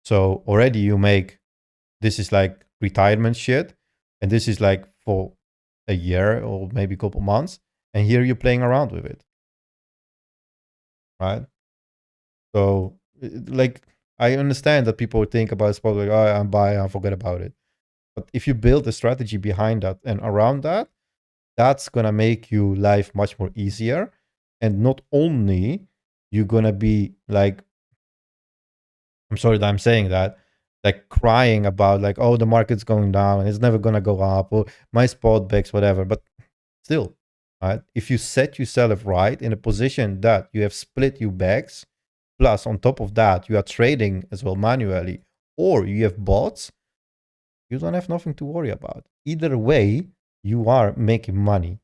So already you make, this is like retirement shit. And this is like for a year or maybe a couple months. And here you're playing around with it, right? So like, I understand that people think about spot like, oh, I'm buying, I forget about it. But if you build a strategy behind that and around that, that's gonna make you life much more easier. And not only you're gonna be like, I'm sorry that I'm saying that, like crying about like, oh, the market's going down and it's never gonna go up, or my spot bags, whatever. But still, right? If you set yourself right in a position that you have split your bags, plus on top of that, you are trading as well manually, or you have bots, you don't have nothing to worry about. Either way, you are making money,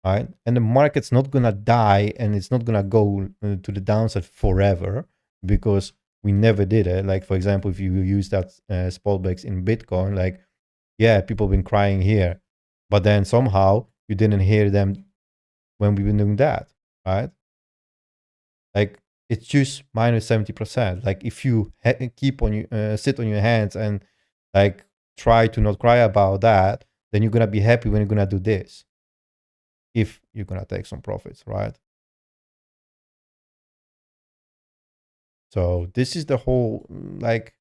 right? And the market's not gonna die and it's not gonna go to the downside forever because we never did it. Like for example, if you use that spot bags in Bitcoin, like yeah, people have been crying here, but then somehow you didn't hear them when we've been doing that, right? Like it's just minus 70%. Like if you keep on you sit on your hands and like try to not cry about that, then you're gonna be happy when you're gonna do this. If you're gonna take some profits, right? So this is the whole like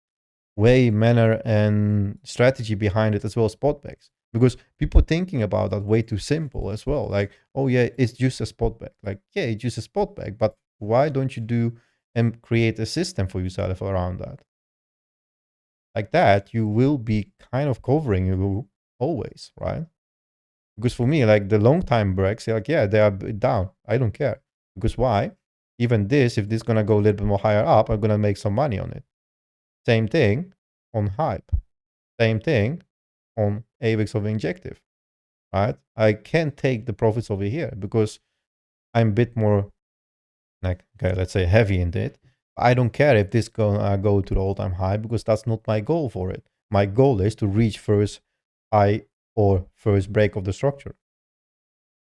way, manner, and strategy behind it, as well as spot bags. Because people thinking about that way too simple as well. Like, oh yeah, it's just a spot bag. Like, yeah, it's just a spot bag, but why don't you do and create a system for yourself around that? Like that, you will be kind of covering you always, right? Because for me, like the long time breaks, like yeah, they are down. I don't care. Because why? Even this, if this is gonna go a little bit more higher up, I'm gonna make some money on it. Same thing on hype. Same thing on AVAX of injective, right? I can take the profits over here because I'm a bit more like, okay, let's say heavy in it. I don't care if this gonna go to the all-time high because that's not my goal for it. My goal is to reach first high or first break of the structure.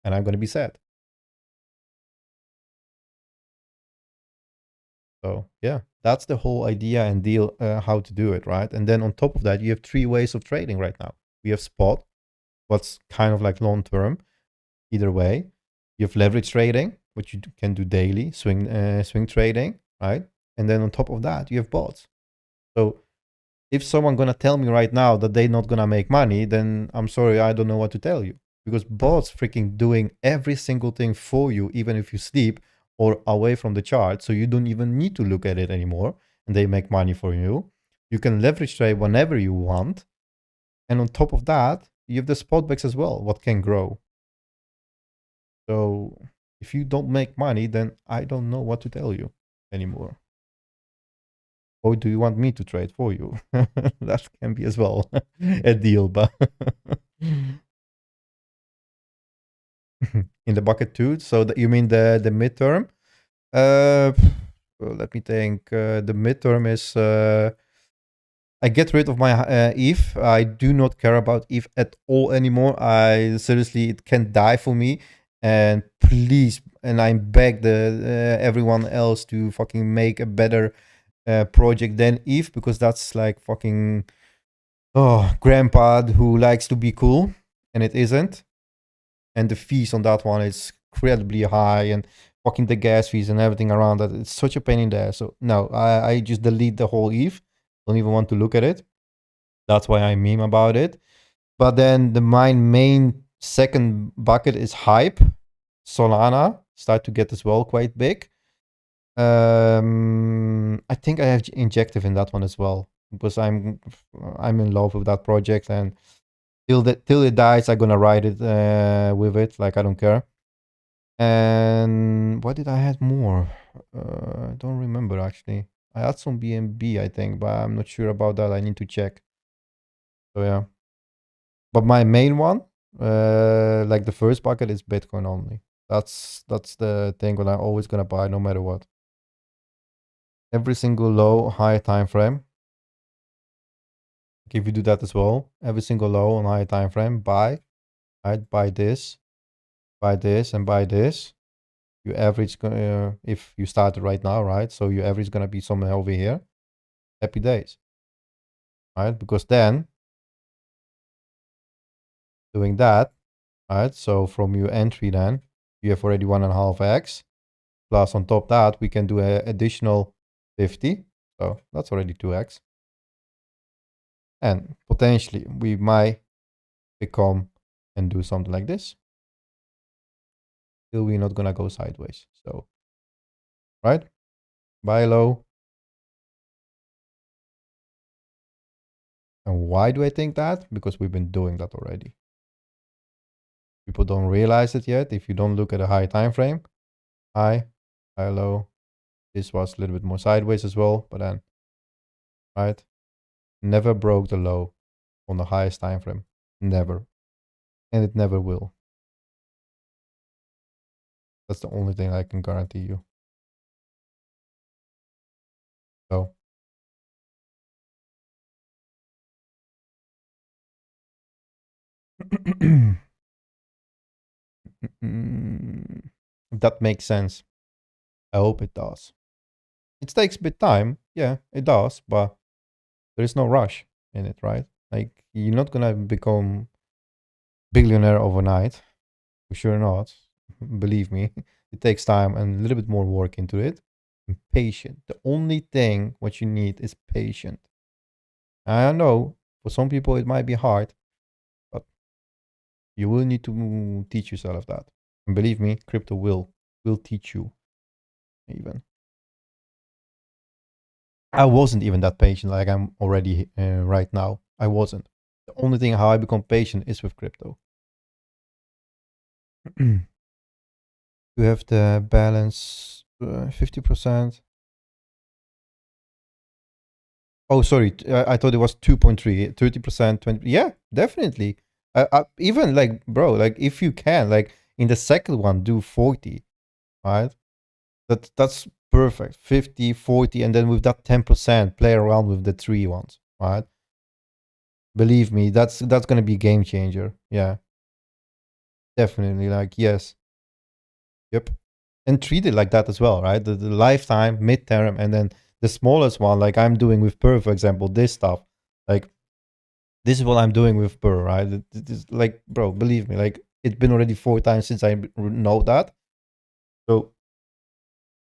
And I'm gonna be sad. So yeah, that's the whole idea and deal how to do it, right? And then on top of that, you have 3 ways of trading right now. We have spot, what's kind of like long term, either way. You have leverage trading, which you can do daily, swing trading, right? And then on top of that, you have bots. So if someone gonna tell me right now that they're not gonna make money, then I'm sorry, I don't know what to tell you. Because bots freaking doing every single thing for you, even if you sleep or away from the chart. So you don't even need to look at it anymore, and they make money for you. You can leverage trade whenever you want. And on top of that, you have the spot backs as well, what can grow. So if you don't make money, then I don't know what to tell you anymore. Or do you want me to trade for you? That can be as well a deal, but in the bucket too. So that you mean the midterm? Well, let me think. The midterm is I get rid of my ETH. I do not care about ETH at all anymore. I seriously, it can die for me. And please, and I beg the everyone else to fucking make a better project than ETH, because that's like fucking grandpa who likes to be cool, and it isn't. And the fees on that one is incredibly high, and fucking the gas fees and everything around that. It's such a pain in the ass. So no, I just delete the whole ETH. Don't even want to look at it. That's why I meme about it. But then my main second bucket is hype. Solana start to get as well quite big. I think I have injective in that one as well, because I'm in love with that project, and till it dies, I'm gonna ride it with it. Like I don't care. And what did I have more? I don't remember actually. I had some BNB, I think, but I'm not sure about that. I need to check. So yeah. But my main one, like the first bucket, is Bitcoin only. That's the thing that I'm always gonna buy no matter what. Every single low, high time frame. If you do that as well, every single low on high time frame, buy, right? Buy this, and buy this. Your average, if you start right now, right? So your average is gonna be somewhere over here. Happy days, right? Because then doing that, right? So from your entry, then you have already 1.5x. Plus on top that, we can do an additional 50. So that's already 2x. And potentially we might become and do something like this. Still, we're not gonna go sideways. So, right? Buy low. And why do I think that? Because we've been doing that already. People don't realize it yet. If you don't look at a high time frame, high, low. This was a little bit more sideways as well, but then, right? Never broke the low on the highest time frame. Never. And it never will. That's the only thing I can guarantee you. So If that makes sense. I hope it does. It takes a bit time. Yeah, it does, but there is no rush in it, right? Like, you're not gonna become billionaire overnight. For sure not. Believe me. It takes time and a little bit more work into it. And patient. The only thing what you need is patient. I know for some people it might be hard, but you will need to teach yourself that. And believe me, crypto will teach you even. I wasn't even that patient like I'm already right now. I wasn't. The only thing how I become patient is with crypto. You have the balance 50%. Oh, sorry. I thought it was 2.3, 30%, 20. Yeah, definitely. Even like, bro, like if you can, like in the second one, do 40, right? That's perfect. 50, 40, and then with that 10%, play around with the 3 ones, right? Believe me, that's gonna be a game changer. Yeah, definitely. Like, yes. Yep. And treat it like that as well, right? The lifetime, midterm, and then the smallest one, like I'm doing with Per, for example, this stuff. Like, this is what I'm doing with Per, right? It is like, bro, believe me, like it's been already 4 times since I know that. So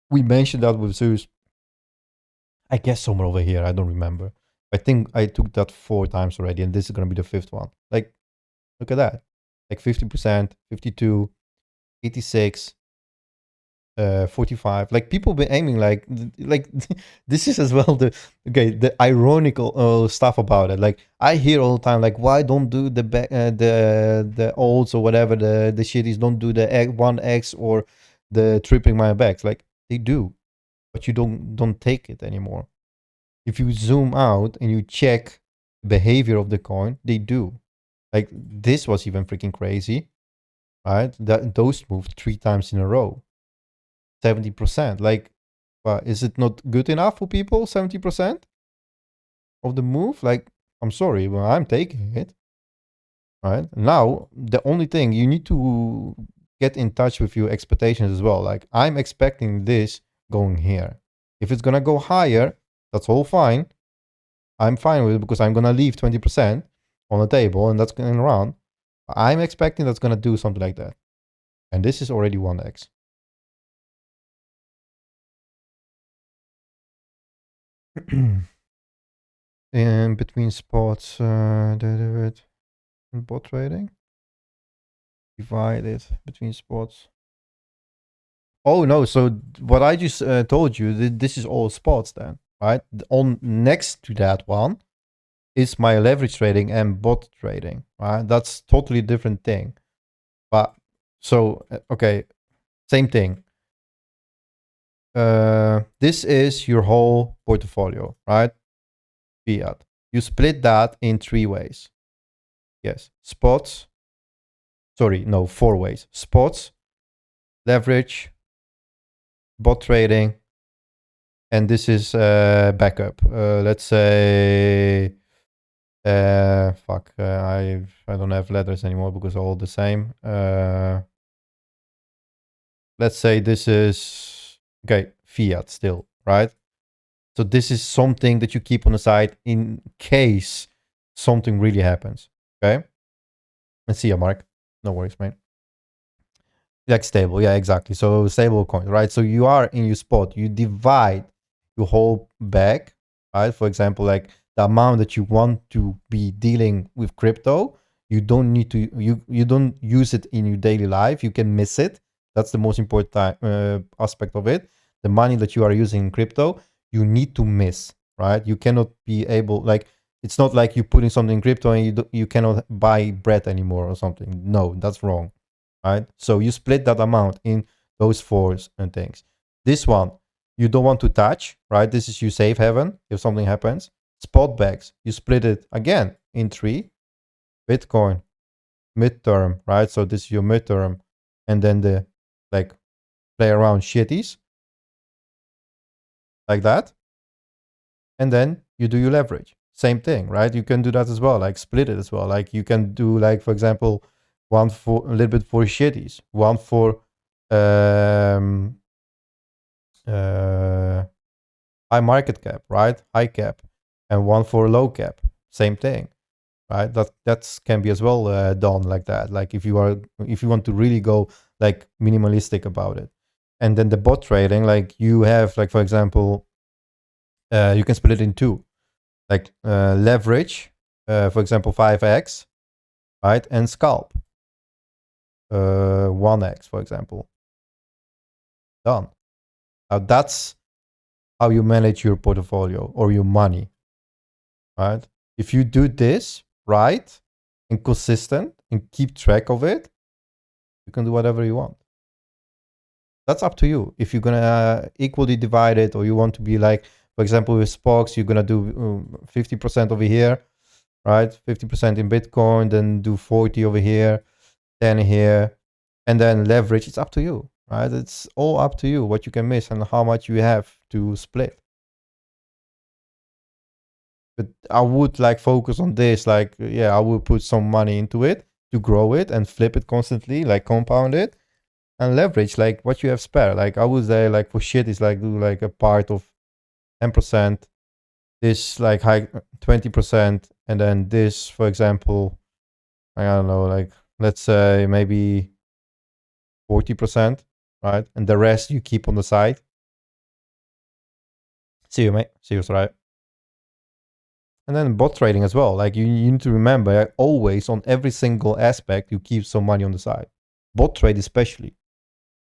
we mentioned that with Zeus. I guess somewhere over here, I don't remember. I think I took that 4 times already, and this is gonna be the 5th one. Like, look at that. Like 50%, 52, 86, 45. Like people be aiming like this is as well the ironical stuff about it. Like I hear all the time, like, why don't do the olds or whatever, the shitties don't do the 1x or the tripping my backs. Like they do, but you don't take it anymore. If you zoom out and you check behavior of the coin, they do. Like this was even freaking crazy, right? That those moved 3 times in a row. 70%. Like, is it not good enough for people? 70% of the move? Like, I'm sorry, but I'm taking it. Right now, the only thing you need to get in touch with your expectations as well. Like, I'm expecting this going here. If it's gonna go higher, that's all fine. I'm fine with it because I'm gonna leave 20% on the table and that's going around. I'm expecting that's gonna do something like that. And this is already 1x. In between spots, bot trading. Divide it between spots. Oh no! So what I just told you, this is all spots then, right? On next to that one is my leverage trading and bot trading, right? That's totally different thing. But so okay, same thing. This is your whole portfolio, right? Fiat. You split that in 3 ways. Yes, spots. Sorry, no, 4 ways. Spots, leverage, bot trading, and this is backup. Let's say, I don't have letters anymore because they're all the same. Let's say this is okay, fiat still, right? So this is something that you keep on the side in case something really happens. Okay, let's see ya, Mark. No worries, man. Like stable, yeah, exactly. So stable coin, right? So you are in your spot. You divide your whole bag, right? For example, like the amount that you want to be dealing with crypto, you don't need to you don't use it in your daily life. You can miss it. That's the most important aspect of it. The money that you are using in crypto, you need to miss, right? You cannot be able like it's not like you putting something in crypto and you cannot buy bread anymore or something. No, that's wrong, right? So you split that amount in those 4 and things. This one, you don't want to touch, right? This is your safe haven if something happens. Spot bags, you split it again in 3. Bitcoin, midterm, right? So this is your midterm. And then the like play around shitties like that. And then you do your leverage. Same thing, right? You can do that as well, like split it as well. Like you can do like, for example, one for a little bit for shitties, one for high market cap, right? High cap, and one for low cap. Same thing, right? That can be as well done like that. Like if you want to really go like minimalistic about it. And then the bot trading, like you have, like for example, you can split it in two, like leverage, for example, 5x, right? And scalp, 1x, for example. Done. Now that's how you manage your portfolio or your money, right? If you do this right and consistent and keep track of it, you can do whatever you want. That's up to you. If you're gonna equally divide it, or you want to be like, for example, with stocks, you're gonna do 50% over here, right? 50% in Bitcoin, then do 40 over here, 10 here, and then leverage. It's up to you, right? It's all up to you what you can miss and how much you have to split. But I would like focus on this. Like, yeah, I will put some money into it to grow it and flip it constantly, like compound it, and leverage like what you have spare. Like I would say, like for shit, is like do like a part of 10%, this like high 20%, and then this, for example, I don't know, like let's say maybe 40%, right? And the rest you keep on the side. See you, mate. See you, right? And then bot trading as well. Like you need to remember, always on every single aspect, you keep some money on the side. Bot trade especially.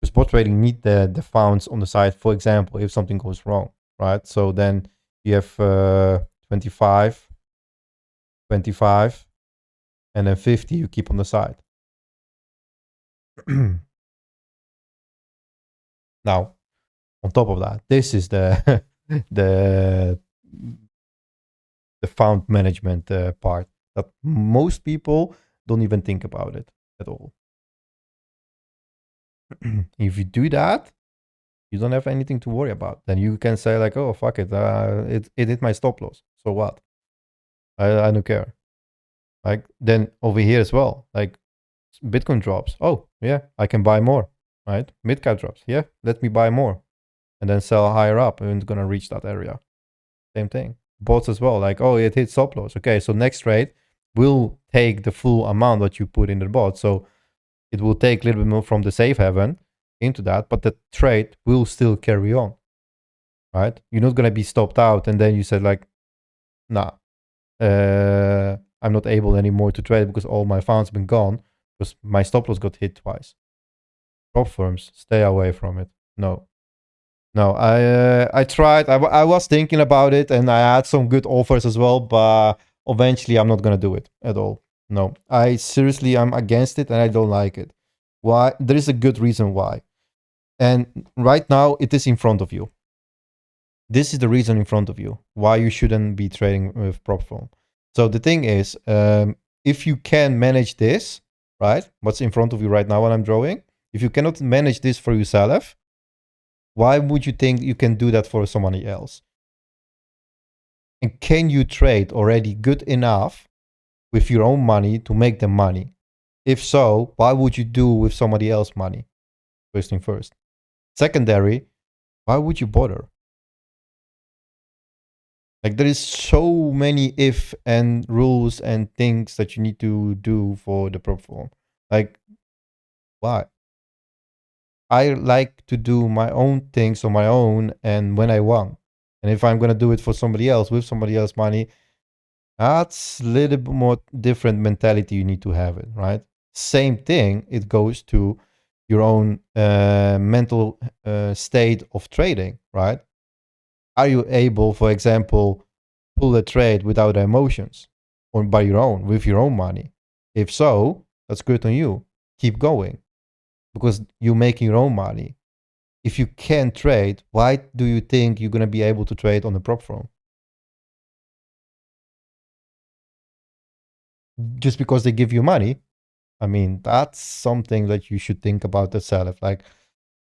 Because bot trading need the funds on the side, for example, if something goes wrong, right? So then you have 25, 25, and then 50 you keep on the side. Now, on top of that, this is the the fund management part that most people don't even think about it at all. If you do that, you don't have anything to worry about. Then you can say like, oh, fuck it, it hit my stop loss. So what? I don't care. Like then over here as well, like Bitcoin drops. Oh, yeah, I can buy more, right? Midcap drops. Yeah, let me buy more. And then sell higher up and it's going to reach that area. Same thing. Bots as well. Like, oh, it hit stop loss. Okay, so next trade will take the full amount that you put in the bot. So it will take a little bit more from the safe haven into that, but the trade will still carry on, right? You're not going to be stopped out and then you said like, nah, I'm not able anymore to trade because all my funds been gone because my stop loss got hit twice. Prop firms, stay away from it. No. I tried. I was thinking about it and I had some good offers as well, but eventually I'm not going to do it at all. No, I'm against it and I don't like it. Why? There is a good reason why. And right now it is in front of you. This is the reason in front of you why you shouldn't be trading with prop firm. So the thing is, if you can manage this, right? What's in front of you right now when I'm drawing? If you cannot manage this for yourself, why would you think you can do that for somebody else? And can you trade already good enough with your own money to make the money? If so, why would you do with somebody else's money? First thing first. Secondary, why would you bother? Like there is so many if and rules and things that you need to do for the prop firm. Like, why? I like to do my own things on my own and when I want. And if I'm going to do it for somebody else with somebody else's money, that's a little bit more different mentality you need to have it, right? Same thing, it goes to your own mental state of trading, right? Are you able, for example, pull a trade without emotions or by your own, with your own money? If so, that's good on you. Keep going because you're making your own money. If you can't trade, why do you think you're going to be able to trade on the prop firm? Just because they give you money? I mean, that's something that you should think about yourself. Like,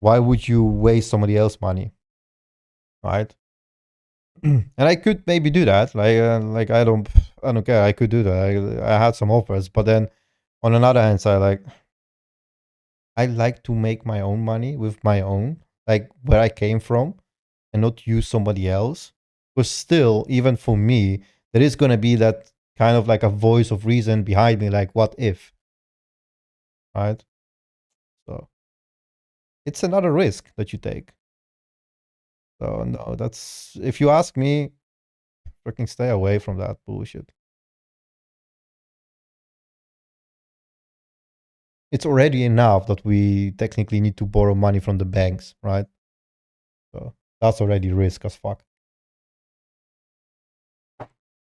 why would you waste somebody else's money? Right? And I could maybe do that. Like I don't care. I could do that. I had some offers, but then on another hand side, like I like to make my own money with my own, like where I came from, and not use somebody else. But still, even for me, there is gonna be that kind of like a voice of reason behind me, like what if, right? So it's another risk that you take. So no, that's if you ask me, freaking stay away from that bullshit. It's already enough that we technically need to borrow money from the banks, right? So that's already risk as fuck.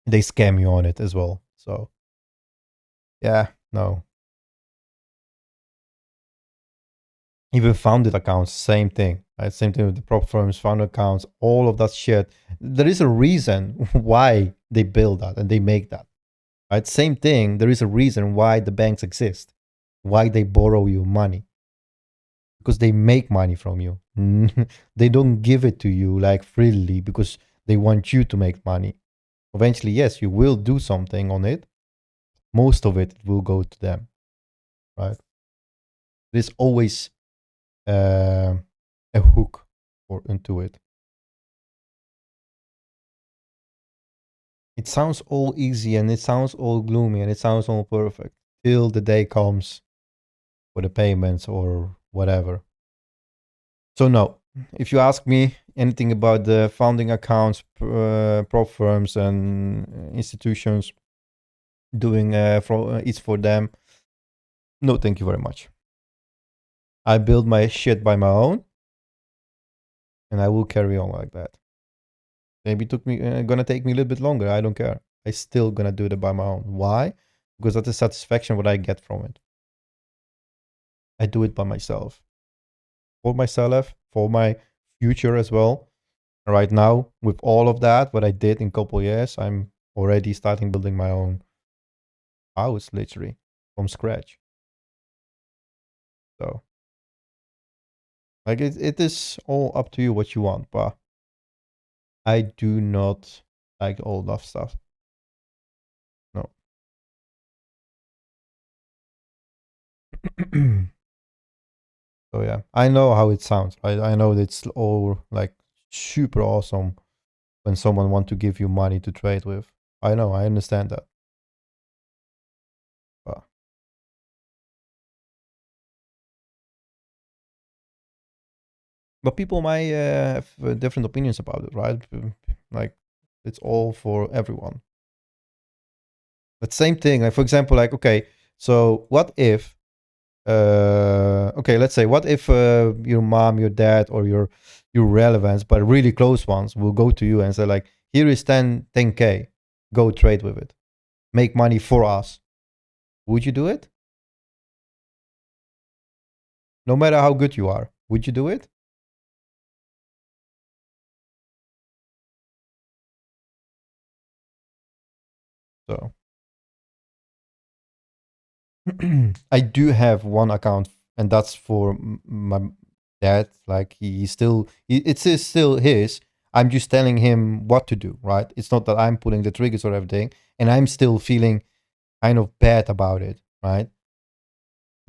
They scam you on it as well. So yeah, no. Even founded accounts, same thing. Right? Same thing with the prop firms, founded accounts, all of that shit. There is a reason why they build that and they make that. Right? Same thing. There is a reason why the banks exist, why they borrow you money. Because they make money from you. They don't give it to you like freely because they want you to make money. Eventually, yes, you will do something on it. Most of it will go to them, right? There's always uh, a hook or into it. It sounds all easy and it sounds all gloomy and it sounds all perfect till the day comes for the payments or whatever. So no, if you ask me anything about the founding accounts, prop firms and institutions doing it's for them, no, thank you very much. I build my shit by my own, and I will carry on like that. Maybe it took me gonna take me a little bit longer. I don't care. I still gonna do it by my own. Why? Because that's the satisfaction what I get from it. I do it by myself, for my future as well. Right now, with all of that, what I did in a couple years, I'm already starting building my own house, literally from scratch. So, like, it is all up to you what you want, but I do not like all that stuff. No. So yeah, I know how it sounds, right? I know it's all like super awesome when someone want to give you money to trade with. I know, I understand that. But, but people might have different opinions about it, right? Like it's all for everyone. But same thing, like for example, like okay, so what if okay, let's say what if your mom, your dad, or your relevance, but really close ones, will go to you and say like, here is 10k, go trade with it, make money for us. Would you do it? No matter how good you are, would you do it? So I do have one account, and that's for my dad. Like it's still his. I'm just telling him what to do, right? It's not that I'm pulling the triggers or everything, and I'm still feeling kind of bad about it, right?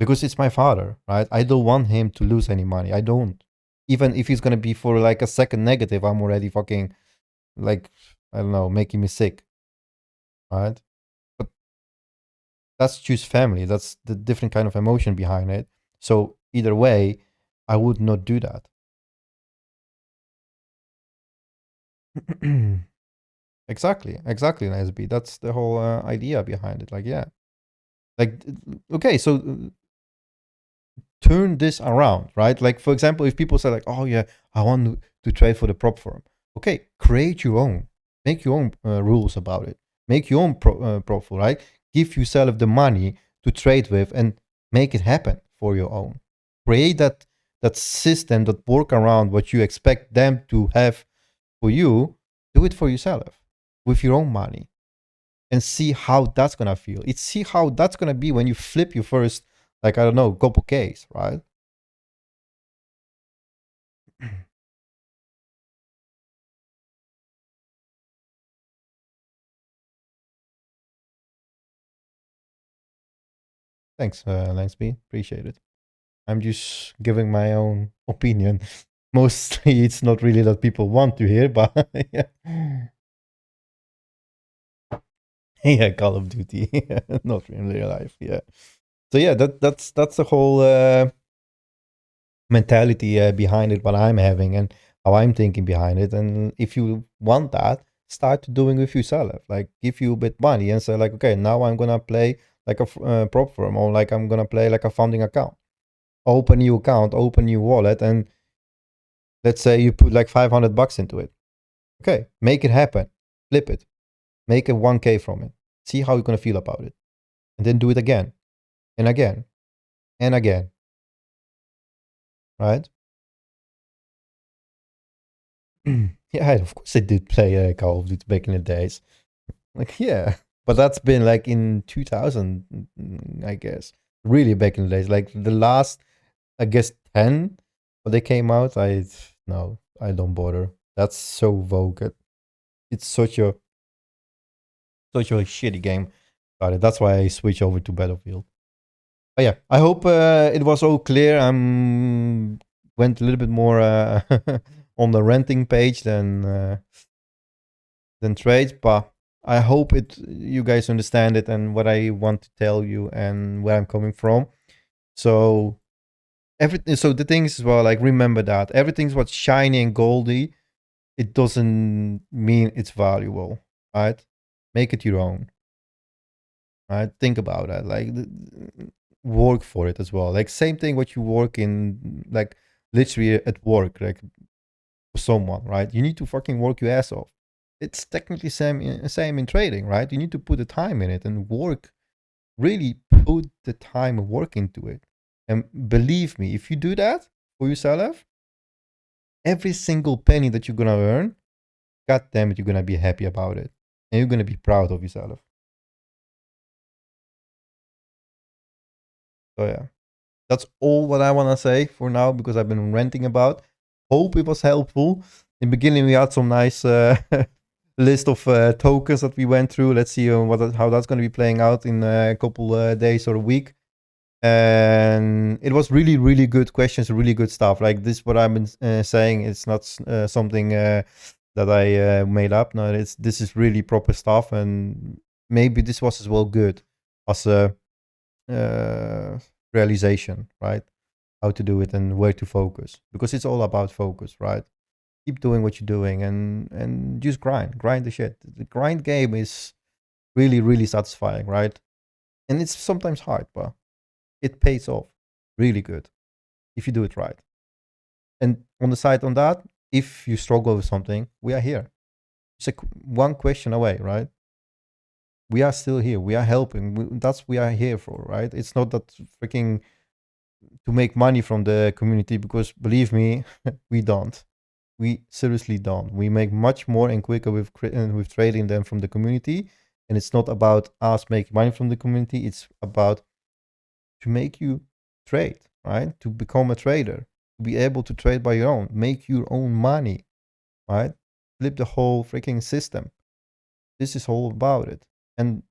Because it's my father, right? I don't want him to lose any money. I don't. Even if he's gonna be for like a second negative, I'm already fucking like, I don't know, making me sick, right? But that's just family. That's the different kind of emotion behind it. So either way, I would not do that. exactly, Nesby. That's the whole idea behind it. Like, yeah, like okay, so turn this around, right? Like, for example, if people say like, oh yeah, I want to trade for the prop firm. Okay, create your own, make your own rules about it, make your own profile, right? Give yourself the money to trade with and make it happen for your own. Create that system that work around what you expect them to have for you. Do it for yourself with your own money and see how that's gonna feel. It's see how that's gonna be when you flip your first, like I don't know, couple Ks, right? Thanks, Langsby. Appreciate it. I'm just giving my own opinion. Mostly it's not really that people want to hear, but yeah. Yeah, Call of Duty. Not in real life, yeah. So yeah, that's the whole mentality behind it, what I'm having and how I'm thinking behind it. And if you want that, start doing with yourself. Like give you a bit money and say like, okay, now I'm gonna play like a prop firm, or like I'm gonna play like a funding account. Open new account, open new wallet, and let's say you put like $500 into it. Okay, make it happen. Flip it. Make a 1K from it. See how you're gonna feel about it. And then do it again and again and again. Right? Yeah, of course I did play Call of Duty back in the days. Like, yeah. But that's been like in 2000, I guess. Really back in the days. Like the last, I guess, 10 when they came out, no, I don't bother. That's so vogue. It's such a shitty game. That's why I switch over to Battlefield. But yeah, I hope it was all clear. Went a little bit more on the renting page than trades, but I hope you guys understand it and what I want to tell you and where I'm coming from. So so the things as well, like remember that everything's what's shiny and goldy, it doesn't mean it's valuable, right? Make it your own. Right? Think about that. Like work for it as well. Like same thing what you work in, like literally at work, like for someone, right? You need to fucking work your ass off. It's technically same in trading, right? You need to put the time in it and work. Really put the time and work into it. And believe me, if you do that for yourself, every single penny that you're gonna earn, god damn it, you're gonna be happy about it. And you're gonna be proud of yourself. So yeah. That's all what I want to say for now because I've been ranting about. Hope it was helpful. In the beginning, we had some nice list of tokens that we went through. Let's see how that's going to be playing out in a couple days or a week. And it was really, really good questions, really good stuff. Like this, what I've been saying, it's not something that I made up. No, this is really proper stuff, and maybe this was as well good as a realization, right? How to do it and where to focus, because it's all about focus, right? Keep doing what you're doing and just grind the shit. The grind game is really, really satisfying, right? And it's sometimes hard, but it pays off really good if you do it right. And on the side on that, if you struggle with something, we are here. It's one question away, right? We are still here. We are helping. That's we are here for, right? It's not that freaking to make money from the community, because believe me, we don't. We seriously don't. We make much more and quicker with trading than from the community. And it's not about us making money from the community. It's about to make you trade, right? To become a trader, to be able to trade by your own, make your own money, right? Flip the whole freaking system. This is all about it. And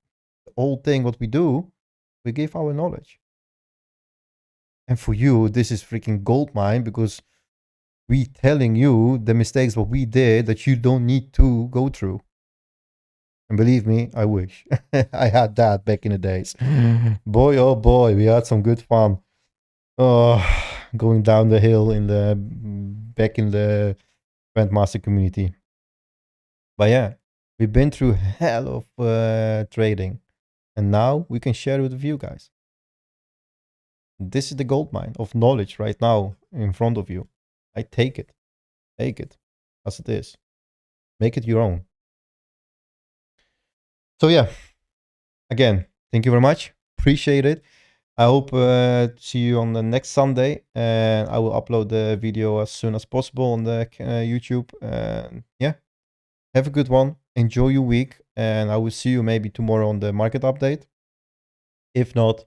the whole thing, what we do, we give our knowledge. And for you, this is freaking gold mine, because we telling you the mistakes what we did that you don't need to go through. And believe me, I wish I had that back in the days. Boy, oh boy, we had some good fun. Oh, going down the hill back in the Grandmaster community. But yeah, we've been through hell of trading, and now we can share it with you guys. This is the gold mine of knowledge right now in front of you. I take it as it is. Make it your own. So yeah, again, thank you very much. Appreciate it. I hope to see you on the next Sunday, and I will upload the video as soon as possible on the YouTube. And yeah, have a good one. Enjoy your week, and I will see you maybe tomorrow on the market update. If not,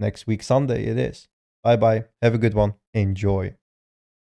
next week Sunday it is. Bye bye. Have a good one. Enjoy.